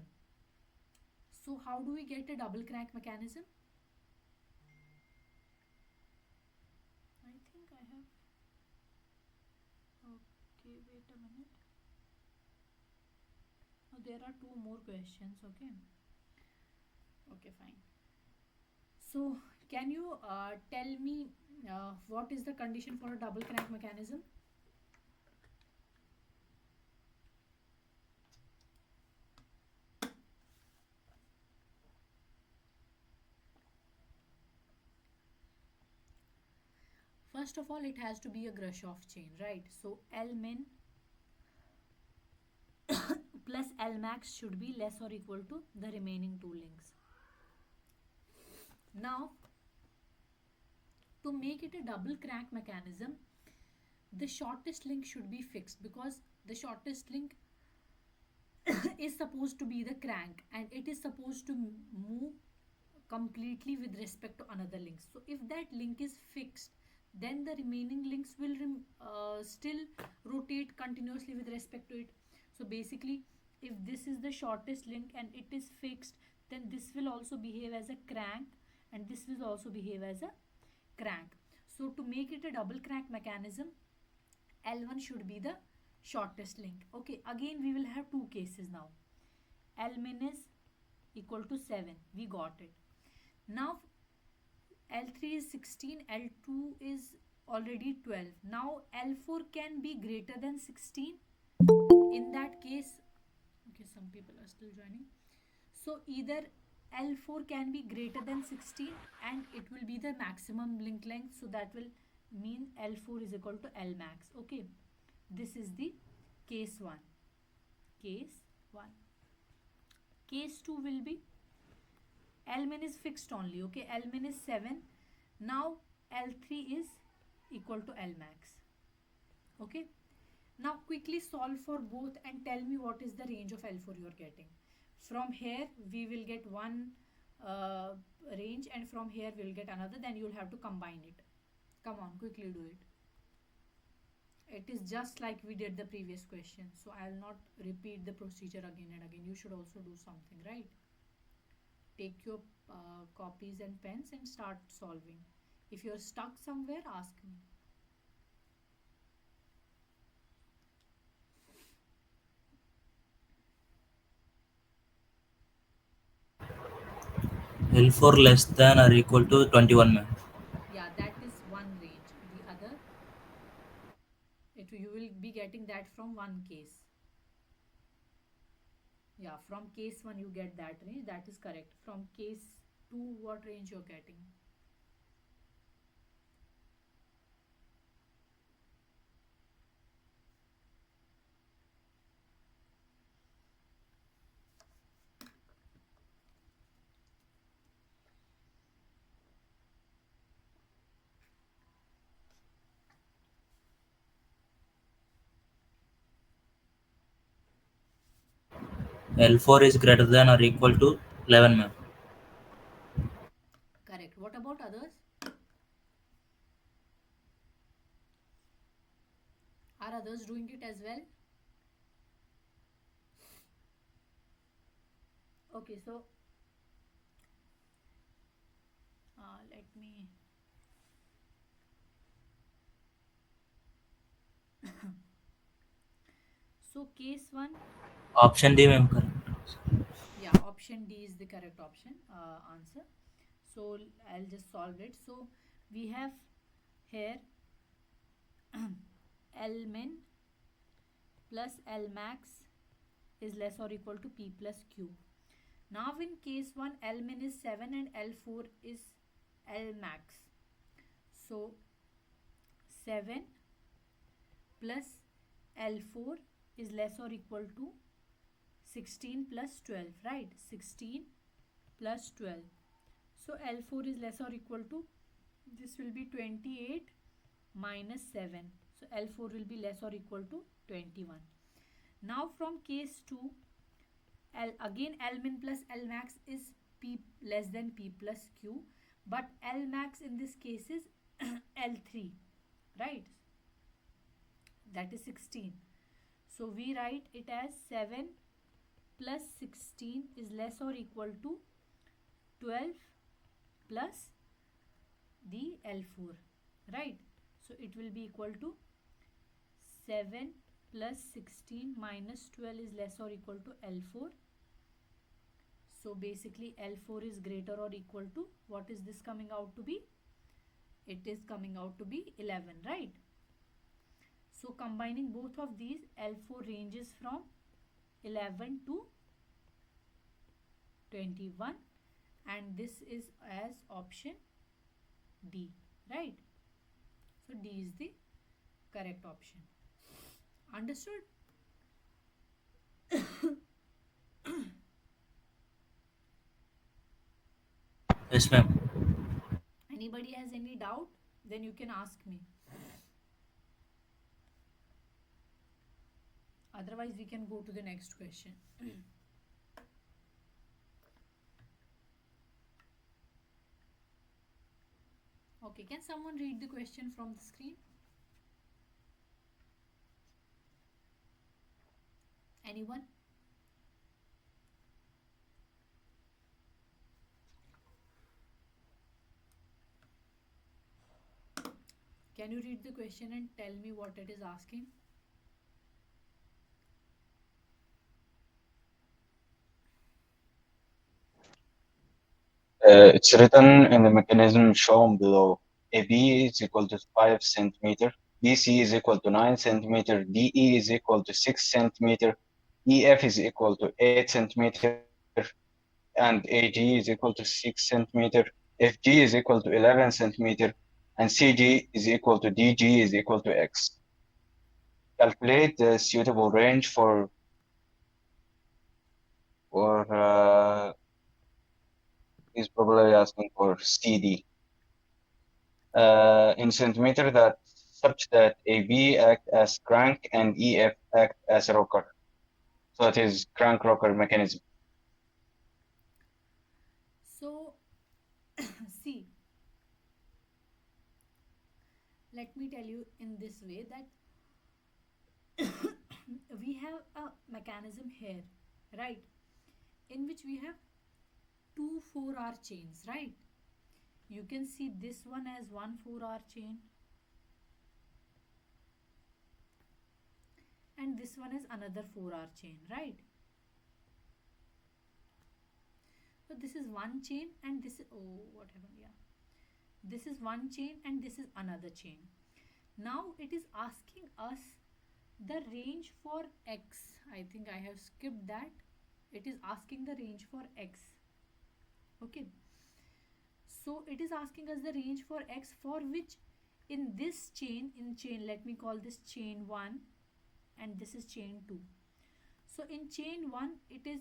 So how do we get a double crank mechanism? I think I have, okay, wait a minute. No, there are two more questions. Okay, okay, fine. So can you tell me what is the condition for a double crank mechanism? First of all, it has to be a Grashof chain, right? So L min plus L max should be less or equal to the remaining two links. Now, to make it a double crank mechanism, the shortest link should be fixed, because the shortest link is supposed to be the crank, and it is supposed to move completely with respect to another link. So if that link is fixed, then the remaining links will still rotate continuously with respect to it. So basically, if this is the shortest link and it is fixed, then this will also behave as a crank, and this will also behave as a crank. So to make it a double crank mechanism, L1 should be the shortest link. Okay, again we will have two cases now. L min is equal to 7, we got it. Now L3 is 16, L2 is already 12. Now L4 can be greater than 16. In that case, okay, some people are still joining. So either L4 can be greater than 16 and it will be the maximum link length. So that will mean L4 is equal to L max. Okay, this is the case 1. Case 1. Case 2 will be L min is fixed only. Okay, L min is 7. Now L3 is equal to L max. Okay, now quickly solve for both and tell me what is the range of L4 you are getting. From here we will get one range, and from here we will get another, then you will have to combine it. Come on, quickly do it. It is just like we did the previous question, so I will not repeat the procedure again and again. You should also do something, right? Take your copies and pens and start solving. If you're stuck somewhere, ask me. L4 less than or equal to 21, ma'am. Yeah, that is one range. The other, you will be getting that from one case. Yeah, from case 1 you get that range. That is correct. From case 2, what range you're getting? L4 is greater than or equal to 11, ma'am. Correct. What about others? Are others doing it as well? Okay, so let me. So, case 1, Option D, ma'am, correct. yeah, option D is the correct option answer. So, I'll just solve it. So, we have here L min plus L max is less or equal to P plus Q. Now, in case 1, L min is 7 and L4 is L max. So, 7 plus L4 is less or equal to 16 plus 12, right? 16 plus 12. So, L4 is less or equal to, this will be 28 minus 7. So, L4 will be less or equal to 21. Now, from case 2, again L min plus L max is P less than P plus Q, but L max in this case is L3, right? That is 16. So we write it as 7 plus 16 is less or equal to 12 plus the L4, right? So it will be equal to 7 plus 16 minus 12 is less or equal to L4. So basically L4 is greater or equal to, what is this coming out to be? It is coming out to be 11, right? So combining both of these, L4 ranges from 11 to 21, and this is as option D, right? So D is the correct option. Understood? Yes, ma'am. Anybody has any doubt? Then you can ask me. Otherwise, we can go to the next question. Okay, can someone read the question from the screen? Anyone? Can you read the question and tell me what it is asking? It's written in the mechanism shown below. AB is equal to 5 centimeter, BC is equal to 9 centimeter, DE is equal to 6 centimeter, EF is equal to 8 centimeter, and AG is equal to 6 centimeter, FG is equal to 11 centimeter, and CG is equal to DG is equal to X. Calculate the suitable range for he's probably asking for CD. In centimeter that such that AB act as crank and EF act as rocker. So it is crank rocker mechanism. So, see, let me tell you in this way that we have a mechanism here, right? In which we have two 4R chains, right? You can see this one as one 4R chain and this one is another 4R chain, right? So this is one chain and this is, oh, what happened? Yeah. This is one chain and this is another chain. Now it is asking us the range for X. I think I have skipped that. It is asking the range for X. Okay. So it is asking us the range for X for which in this chain, let me call this chain 1 and this is chain 2. So in chain 1, it is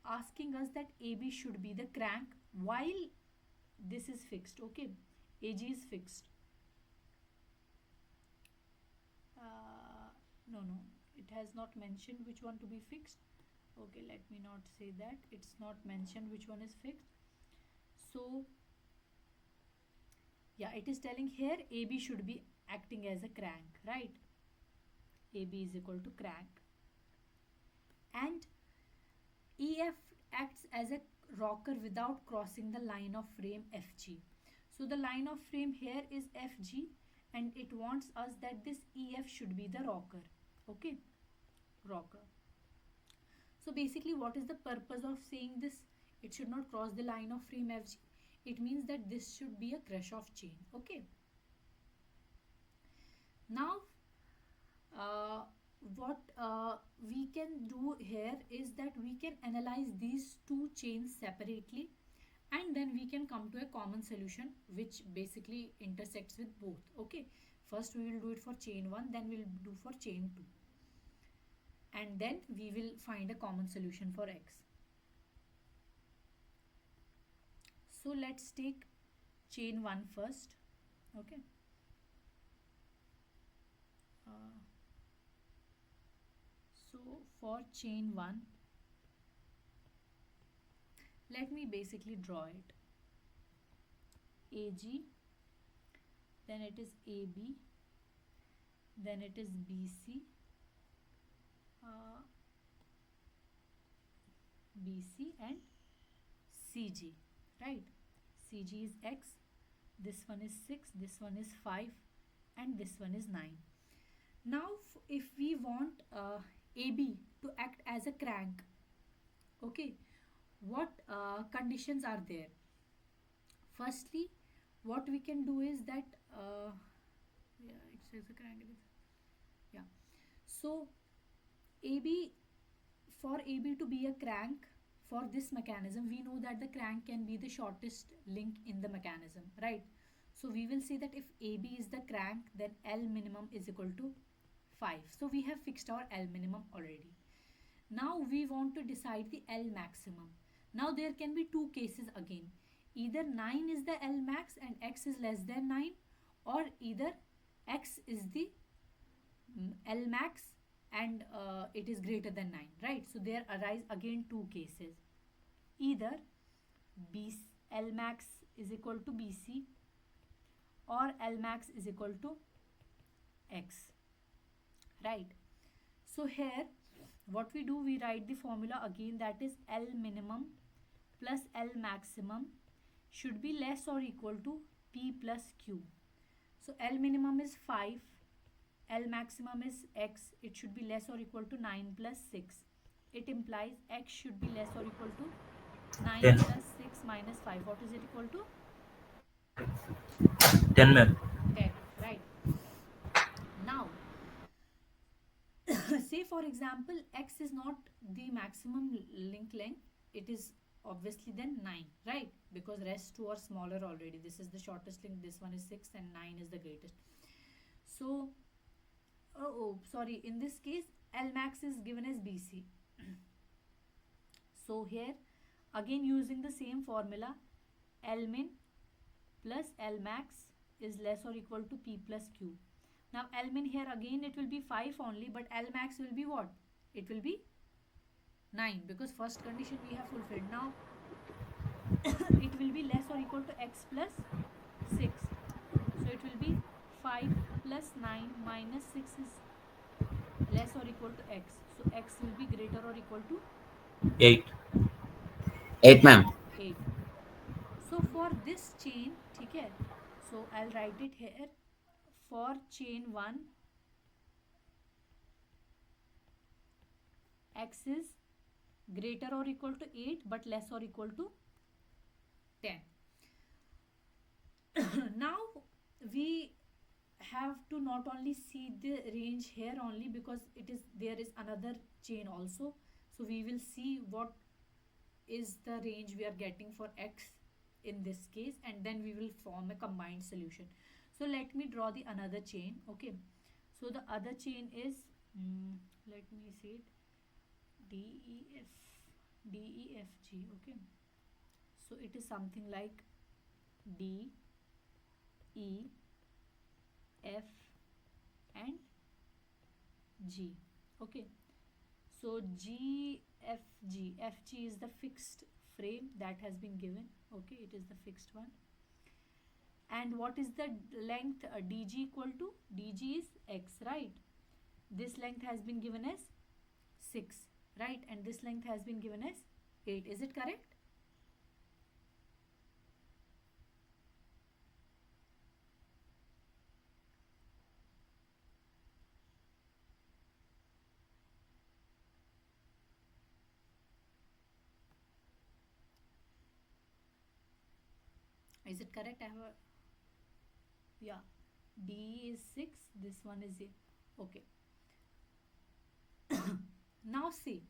asking us that AB should be the crank while this is fixed, okay? AG is fixed. No, it has not mentioned which one to be fixed. Okay, let me not say that, it's not mentioned which one is fixed. So yeah, it is telling here AB should be acting as a crank, right? AB is equal to crank, and EF acts as a rocker without crossing the line of frame FG. So the line of frame here is FG, and it wants us that this EF should be the rocker. Okay, rocker. So basically, what is the purpose of saying this? It should not cross the line of frame FG. It means that this should be a Kirchhoff chain. Okay. Now, uh, what we can do here is that we can analyze these two chains separately, and then we can come to a common solution which basically intersects with both. Okay. First we will do it for chain 1, then we'll do for chain 2, and then we will find a common solution for x. So let's take chain 1 first. Okay. So for chain 1, let me basically draw it. AG, then it is AB, then it is BC, BC and CG, right? CG is X, this one is 6, this one is 5, and this one is 9. Now if we want AB to act as a crank, okay, what conditions are there? Firstly, what we can do is that yeah, it says a crank. Yeah, so AB, for AB to be a crank for this mechanism, we know that the crank can be the shortest link in the mechanism, right? So we will say that if AB is the crank, then L minimum is equal to 5. So we have fixed our L minimum already. Now we want to decide the L maximum. Now there can be two cases again. Either 9 is the L max and X is less than 9, or either X is the L max and it is greater than 9, right? So there arise again two cases. Either B L max is equal to BC, or L max is equal to X, right? So here what we do, we write the formula again, that is L minimum plus L maximum should be less or equal to P plus Q. So L minimum is 5, L maximum is X, it should be less or equal to 9 plus 6. It implies X should be less or equal to 9 10. plus 6 minus 5. What is it equal to? 10 ma'am. 10, right? Now, say for example, X is not the maximum link length, it is obviously then 9, right? Because rest two are smaller already. This is the shortest link, this one is 6 and 9 is the greatest. So, sorry, in this case, L max is given as BC. So here, again using the same formula, L min plus L max is less or equal to P plus Q. Now L min here again it will be 5 only, but L max will be what? It will be 9, because first condition we have fulfilled. Now it will be less or equal to X plus 6. So it will be 5 plus 9 minus 6 is less or equal to X. So X will be greater or equal to 8. 8 ma'am. 8. So for this chain, okay, so I'll write it here. For chain 1, X is greater or equal to 8 but less or equal to 10. Now we have to not only see the range here only, because there is another chain also. So we will see what is the range we are getting for X in this case, and then we will form a combined solution. So let me draw the another chain. Okay, so the other chain is let me see it, DEFG. Okay, so it is something like D, E, F and G. Okay, So FG is the fixed frame that has been given. Okay, it is the fixed one. And what is the length? DG equal to, DG is x, right? This length has been given as 6, right? And this length has been given as 8. Is it correct? Is it correct? I have a, yeah, D is 6, this one is 8. Okay. Now see,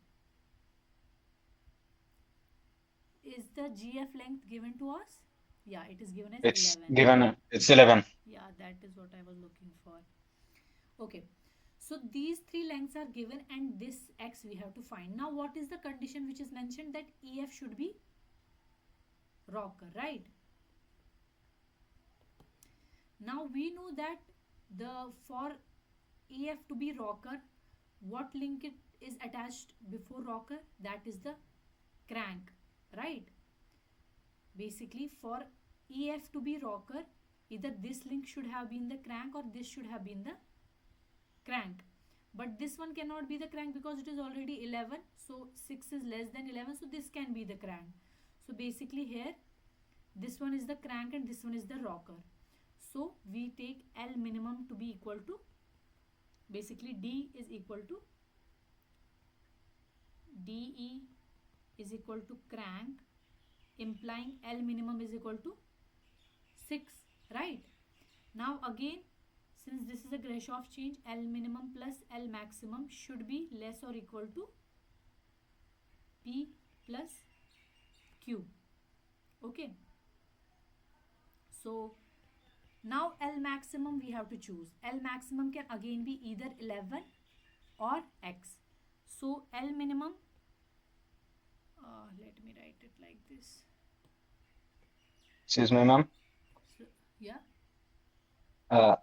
is the GF length given to us? Yeah, it is given as It's 11. given, it's 11. Yeah, that is what I was looking for. Okay, so these three lengths are given and this x we have to find. Now what is the condition which is mentioned? That EF should be rocker, right? Now we know that the for EF to be rocker, what link it is attached before rocker? That is the crank, right? Basically for EF to be rocker, either this link should have been the crank or this should have been the crank. But this one cannot be the crank because it is already 11. So 6 is less than 11. So this can be the crank. So basically here, this one is the crank and this one is the rocker. So we take L minimum to be equal to, basically D is equal to, DE is equal to crank, implying L minimum is equal to 6, right? Now again, since this is a Grashof change, L minimum plus L maximum should be less or equal to P plus Q. Okay. So now L maximum we have to choose. L maximum can again be either 11 or X. So L minimum, let me write it like this. Excuse me, ma'am. So, yeah.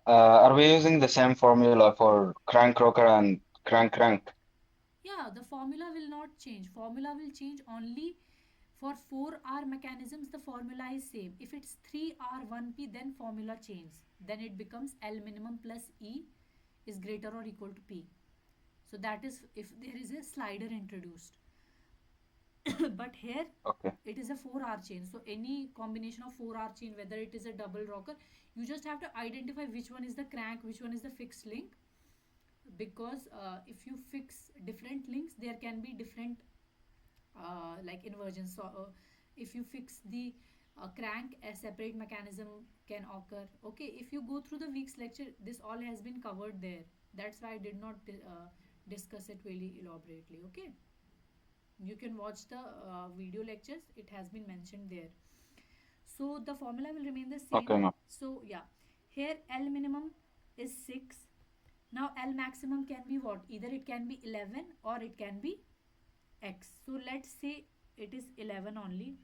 Are we using the same formula for crank rocker and crank crank? Yeah, the formula will not change. Formula will change only for 4R mechanisms. The formula is same. If it's 3R1P, then formula changes. Then it becomes L minimum plus E is greater or equal to P. So that is if there is a slider introduced. But here Okay. it is a 4R chain. So any combination of 4R chain, whether it is a double rocker, you just have to identify which one is the crank, which one is the fixed link. Because if you fix different links, there can be different like inversions. So if you fix the crank, a separate mechanism can occur. Okay, if you go through the week's lecture, this all has been covered there. That's why I did not discuss it really elaborately. Okay, you can watch the video lectures, it has been mentioned there. So the formula will remain the same. Okay, ma'am. So yeah, here L minimum is 6. Now L maximum can be what? Either it can be 11 or it can be X. So let's say it is 11 only.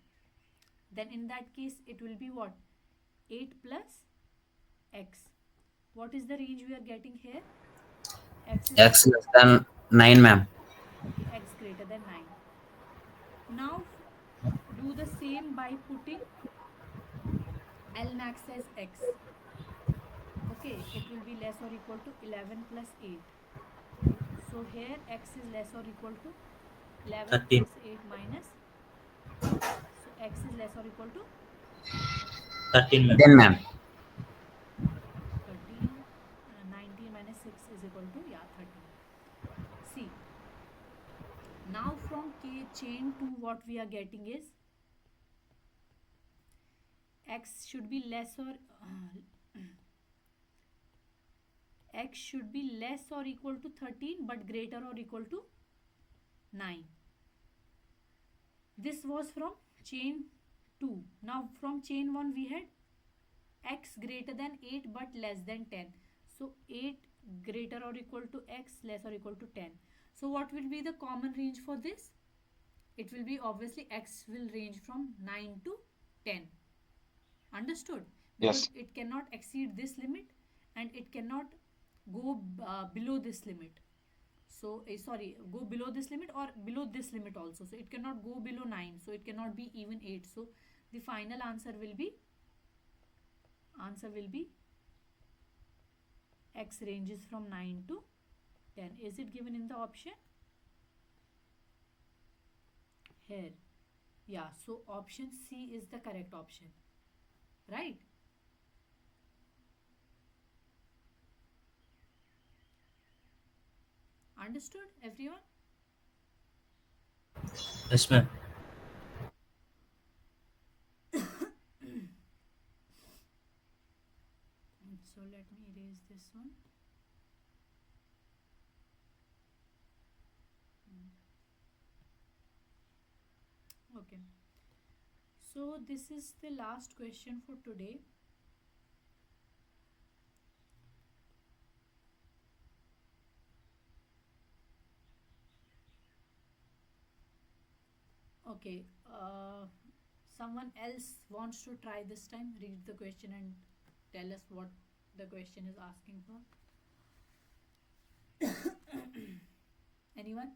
Then in that case it will be what? 8 plus X. What is the range we are getting here? X is X less than 9, ma'am. okay, X greater than 9. Now do the same by putting L max as X. Okay, it will be less or equal to 11 plus 8. So here X is less or equal to 11 13. plus 8 minus. So X is less or equal to 13, ma'am. 10, ma'am. 13. 19 minus 6 is equal to, yeah, 13. See, now from K chain 2 what we are getting is X should be less or X should be less or equal to 13 but greater or equal to 9. This was from chain 2. Now from chain 1 we had X greater than 8 but less than 10. So 8 greater or equal to X, less or equal to 10. So what will be the common range for this? It will be obviously X will range from 9 to 10. Understood? Because Yes. it cannot exceed this limit and it cannot go below this limit. So sorry, go below this limit or below this limit also, so it cannot go below 9, so it cannot be even 8. So the final answer will be x ranges from 9 to 10. Is it given in the option here? Yeah, so option C is the correct option, right? Understood, everyone? Yes, ma'am. So let me erase this one. Okay, so this is the last question for today. Okay, someone else wants to try this time, read the question and tell us what the question is asking for. Anyone?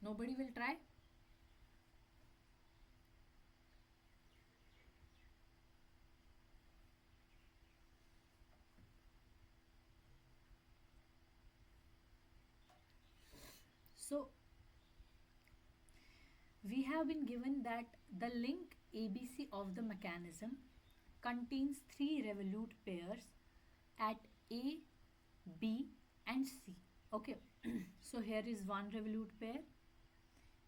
Nobody will try? So we have been given that the link ABC of the mechanism contains 3 revolute pairs at A, B and C. Okay, so here is one revolute pair,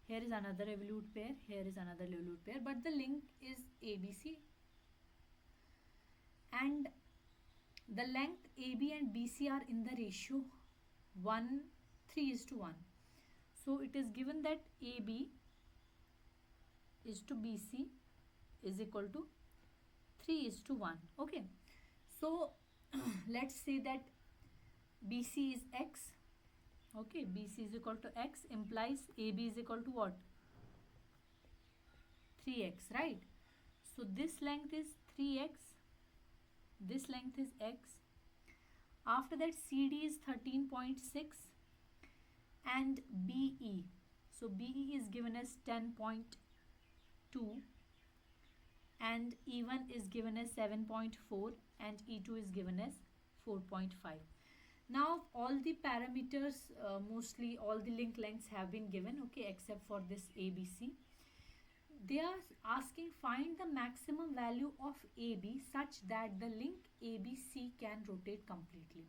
here is another revolute pair, here is another revolute pair, but the link is ABC, and the length AB and BC are in the ratio 1 3 is to 1. So it is given that AB is to BC is equal to 3 is to 1. Okay, so let's say that BC is x. Okay, BC is equal to x implies AB is equal to what? 3x, right? So this length is 3x, this length is x. After that CD is 13.6 and BE. So BE is given as 10.2 and E1 is given as 7.4 and E2 is given as 4.5. Now all the parameters, mostly all the link lengths have been given, okay, except for this ABC. They are asking find the maximum value of AB such that the link ABC can rotate completely.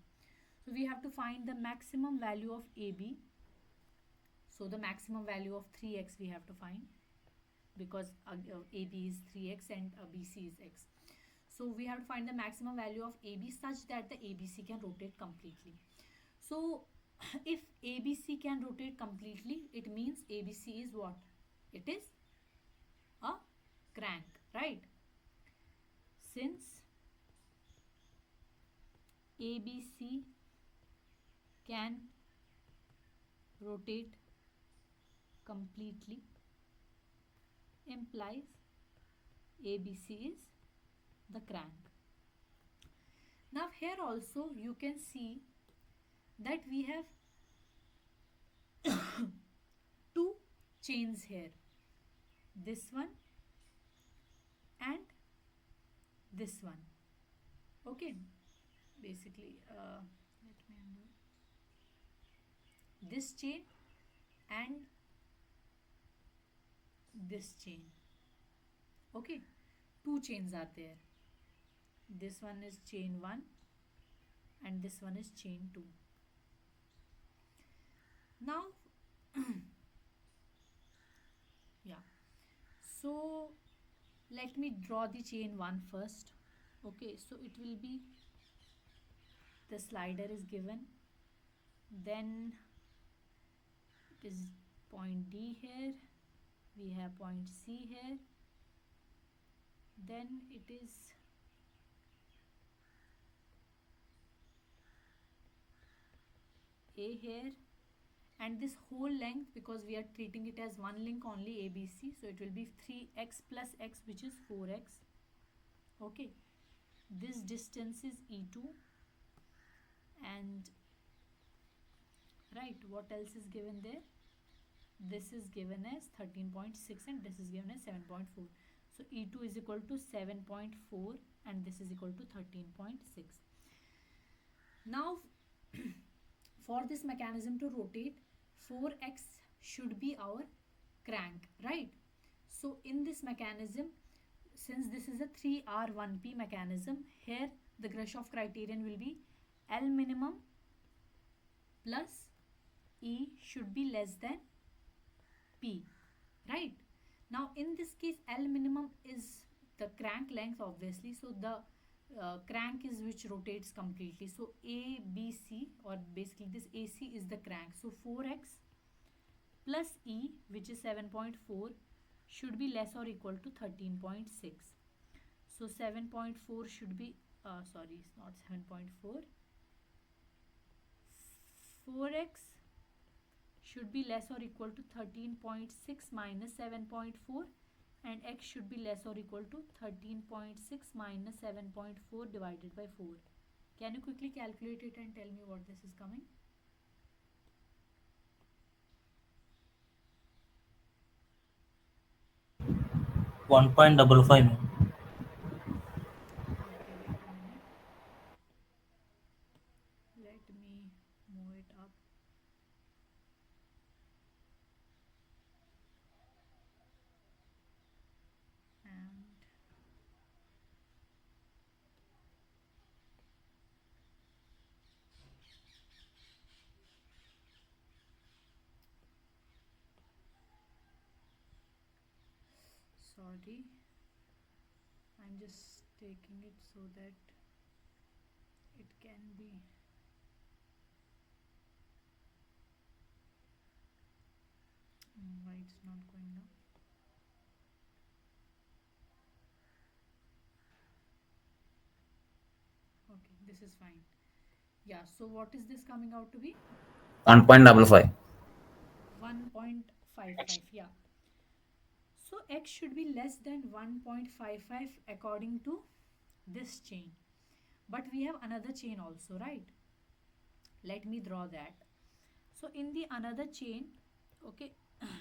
So we have to find the maximum value of AB. So the maximum value of 3x we have to find, because AB is 3x and BC is x. So we have to find the maximum value of AB such that the ABC can rotate completely. So if ABC can rotate completely, it means ABC is what? It is a crank, right? Since ABC can rotate completely implies ABC is the crank. Now here also you can see that we have two chains here, this one and this one. Okay, basically let me undo this chain and this chain. Okay, two chains are there, this one is chain 1 and this one is chain 2. Now yeah, so let me draw the chain 1 first. Okay, so it will be, the slider is given, then it is point D here, we have point C here, then it is A here, and this whole length, because we are treating it as one link only, ABC, so it will be 3x plus x, which is 4x. Okay, this distance is E2, and right, what else is given there? This is given as 13.6 and this is given as 7.4. So E2 is equal to 7.4 and this is equal to 13.6. Now for this mechanism to rotate, 4x should be our crank, right? So in this mechanism, since this is a 3R1P mechanism, here the Grashof criterion will be L minimum plus E should be less than P, right? Now in this case, L minimum is the crank length, obviously, so the crank is which rotates completely. So ABC, or basically this AC is the crank. So 4x plus E, which is 7.4, should be less or equal to 13.6. So 7.4 should be, sorry, it's not 7.4. 4x should be less or equal to 13.6 minus 7.4, and x should be less or equal to 13.6 minus 7.4 divided by 4. Can you quickly calculate it and tell me what this is coming? 1.55. Okay, wait a minute. Let me move it up. And sorry, I'm just taking it so that it can be. Why it's not going now? Okay, this is fine. Yeah, so what is this coming out to be? 1.55. 1.55, yeah. So x should be less than 1.55 according to this chain. But we have another chain also, right? Let me draw that. So in the another chain, okay,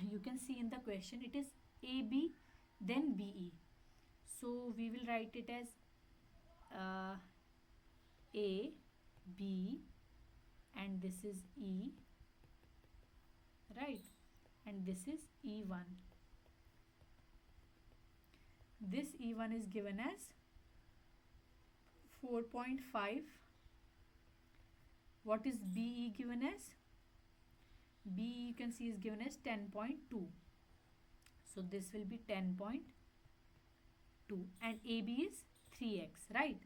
you can see in the question it is AB then BE. So we will write it as A, B, and this is E, right? And this is E1. This E1 is given as 4.5. What is BE given as? BE you can see is given as 10.2. So this will be 10.2 and AB is 3x, right?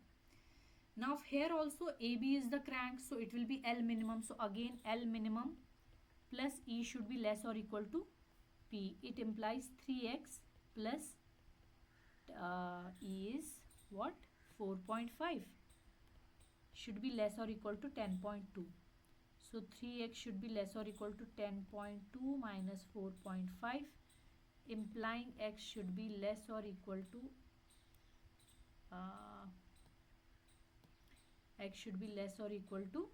Now here also AB is the crank, so it will be L minimum. So again L minimum plus E should be less or equal to P. It implies 3x plus E is what? 4.5 should be less or equal to 10.2. So 3x should be less or equal to 10.2 minus 4.5, implying x should be less or equal to x should be less or equal to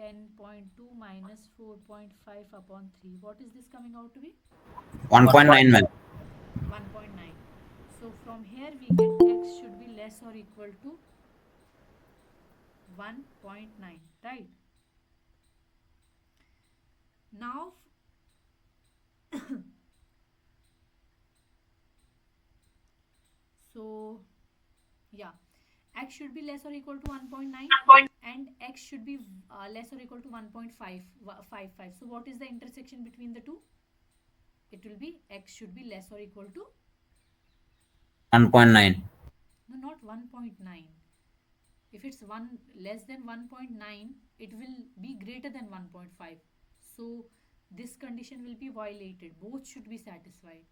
10.2 minus 4.5 upon 3. What is this coming out to be? 1.9, ma'am. 1.9. So from here we get x should be less or equal to 1.9, right? Now so yeah, x should be less or equal to 1.9 and x should be less or equal to 1.55. So what is the intersection between the two? It will be x should be less or equal to 1.9. no, not 1.9. If it's one less than 1.9, it will be greater than 1.5. So this condition will be violated. Both should be satisfied.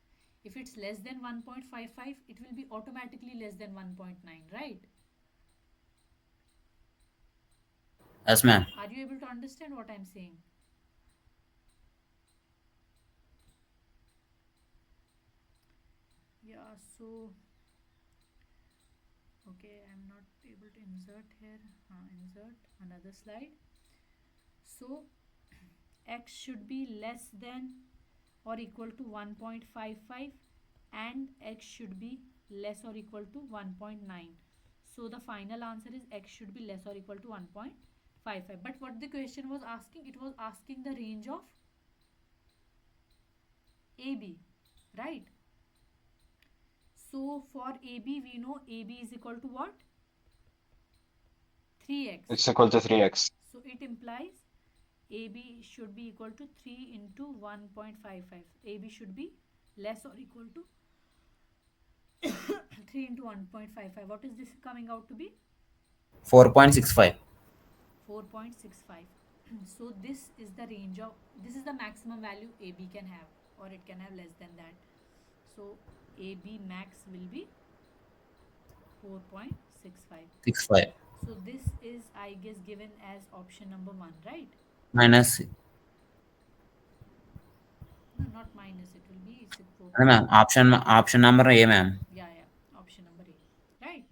If it's less than 1.55, it will be automatically less than 1.9, right? Yes, ma'am. Are you able to understand what I'm saying? Yeah, so okay, I'm not able to insert here. Insert another slide. So x should be less than or equal to 1.55 and x should be less or equal to 1.9. So the final answer is x should be less or equal to 1.55. But what the question was asking, it was asking the range of AB, right? So for AB, we know AB is equal to what? 3x. It's equal to 3x. So it implies AB should be equal to 3 into 1.55. AB should be less or equal to 3 into 1.55. What is this coming out to be? 4.65. 4.65. So this is the range of, this is the maximum value AB can have, or it can have less than that. So AB max will be 4.65. 65. So this is, I guess, given as option number 1, right? Minus. No, not minus, it will be No, ma'am. 4.65. Option number A, ma'am. Yeah, yeah, option number A, right?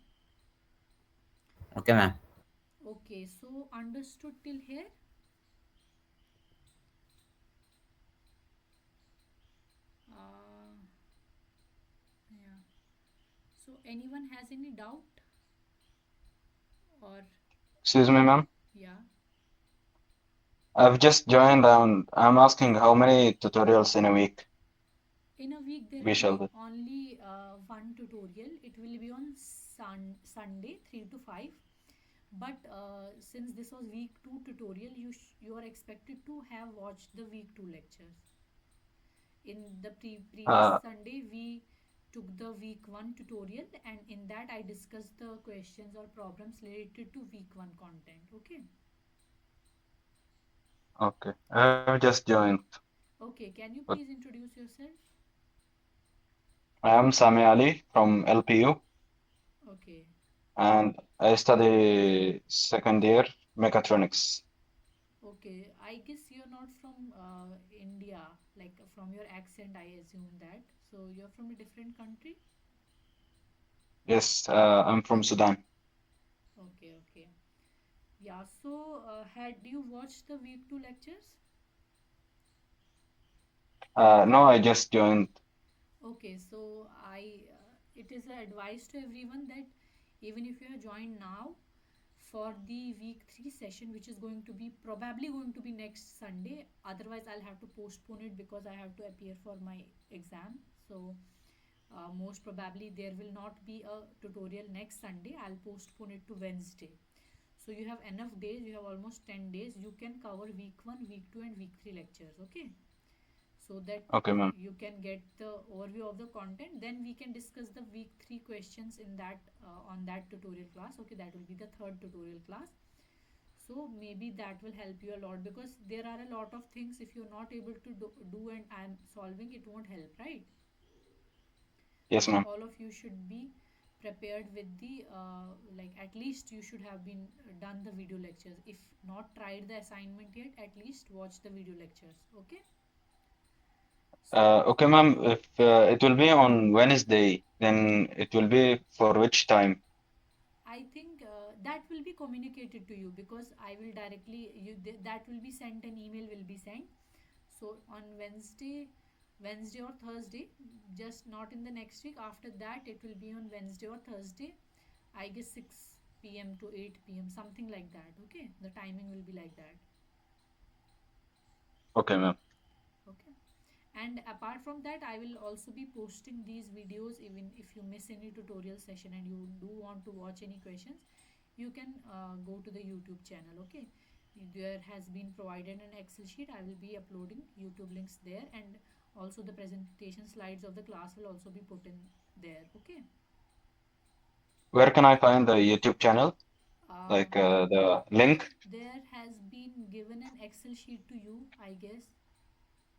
Okay, ma'am. Okay, so understood till here? Uh, yeah. So anyone has any doubt or Excuse me, ma'am. yeah? I've just joined and I'm asking how many tutorials in a week In a week there we will shall be do. only one tutorial. It will be on Sunday 3 to 5. But since this was week 2 tutorial, you are expected to have watched the week 2 lectures. In the previous Uh, Sunday, we took the week 1 tutorial, and in that I discussed the questions or problems related to week 1 content. Okay. okay. I've just joined. Okay, can you But please introduce yourself? I am Sami Ali from LPU Okay. and I study second year mechatronics. Okay, I guess you're not from India, like from your accent, I assume that. So you're from a different country? Yes, I'm from Sudan. Okay, okay. Yeah, so had you watched the week 2 lectures? No, I just joined. Okay, so it is an advice to everyone that even if you have joined now, for the week 3 session, which is going to be probably going to be next Sunday, otherwise I'll have to postpone it because I have to appear for my exam. So most probably there will not be a tutorial next Sunday. I'll postpone it to Wednesday. So you have enough days, you have almost 10 days. You can cover week 1, week 2, and week 3 lectures, okay? So that Okay, ma'am. you can get the overview of the content. Then we can discuss the week 3 questions in that on that tutorial class. Okay, that will be the third tutorial class. So maybe that will help you a lot, because there are a lot of things if you're not able to do and I'm solving, it won't help, right? Yes, So ma'am. all of you should be prepared with the like, at least you should have been done the video lectures. If not tried the assignment yet, at least watch the video lectures. Okay. So Okay, ma'am. If it will be on Wednesday, then it will be for which time? I think that will be communicated to you, because I will directly that will be sent, an email will be sent. So on Wednesday or Thursday, just not in the next week. After that, it will be on Wednesday or Thursday. I guess 6 p.m. to 8 p.m. something like that. Okay, the timing will be like that. Okay, ma'am. Okay. And apart from that, I will also be posting these videos. Even if you miss any tutorial session and you do want to watch any questions, you can go to the YouTube channel. Okay, there has been provided an Excel sheet. I will be uploading YouTube links there, and also the presentation slides of the class will also be put in there. Okay. Where can I find the YouTube channel? Uh, Like the link there has been given an Excel sheet to you, I guess,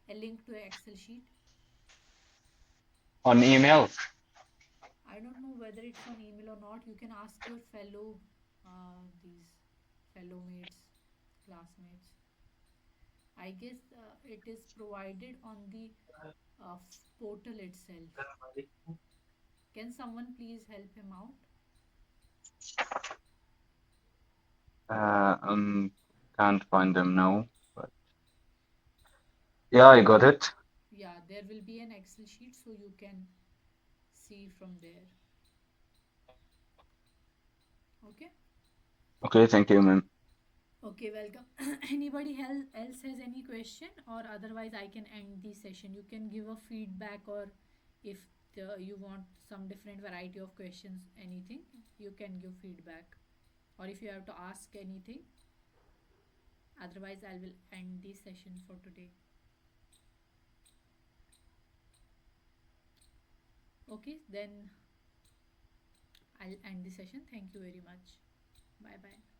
a link to an Excel sheet. on email? I don't know whether it's on email or not. You can ask your these fellow mates, classmates. I guess it is provided on the portal itself. Can someone please help him out? I can't find them now. But yeah, I got it. Yeah, there will be an Excel sheet so you can see from there. Okay. Okay, thank you, ma'am. Okay, welcome. Anybody else has any question, or otherwise I can end the session. You can give a feedback, or if you want some different variety of questions, anything, you can give feedback. Or if you have to ask anything, otherwise I will end the session for today. Okay, then I'll end the session. Thank you very much. Bye bye.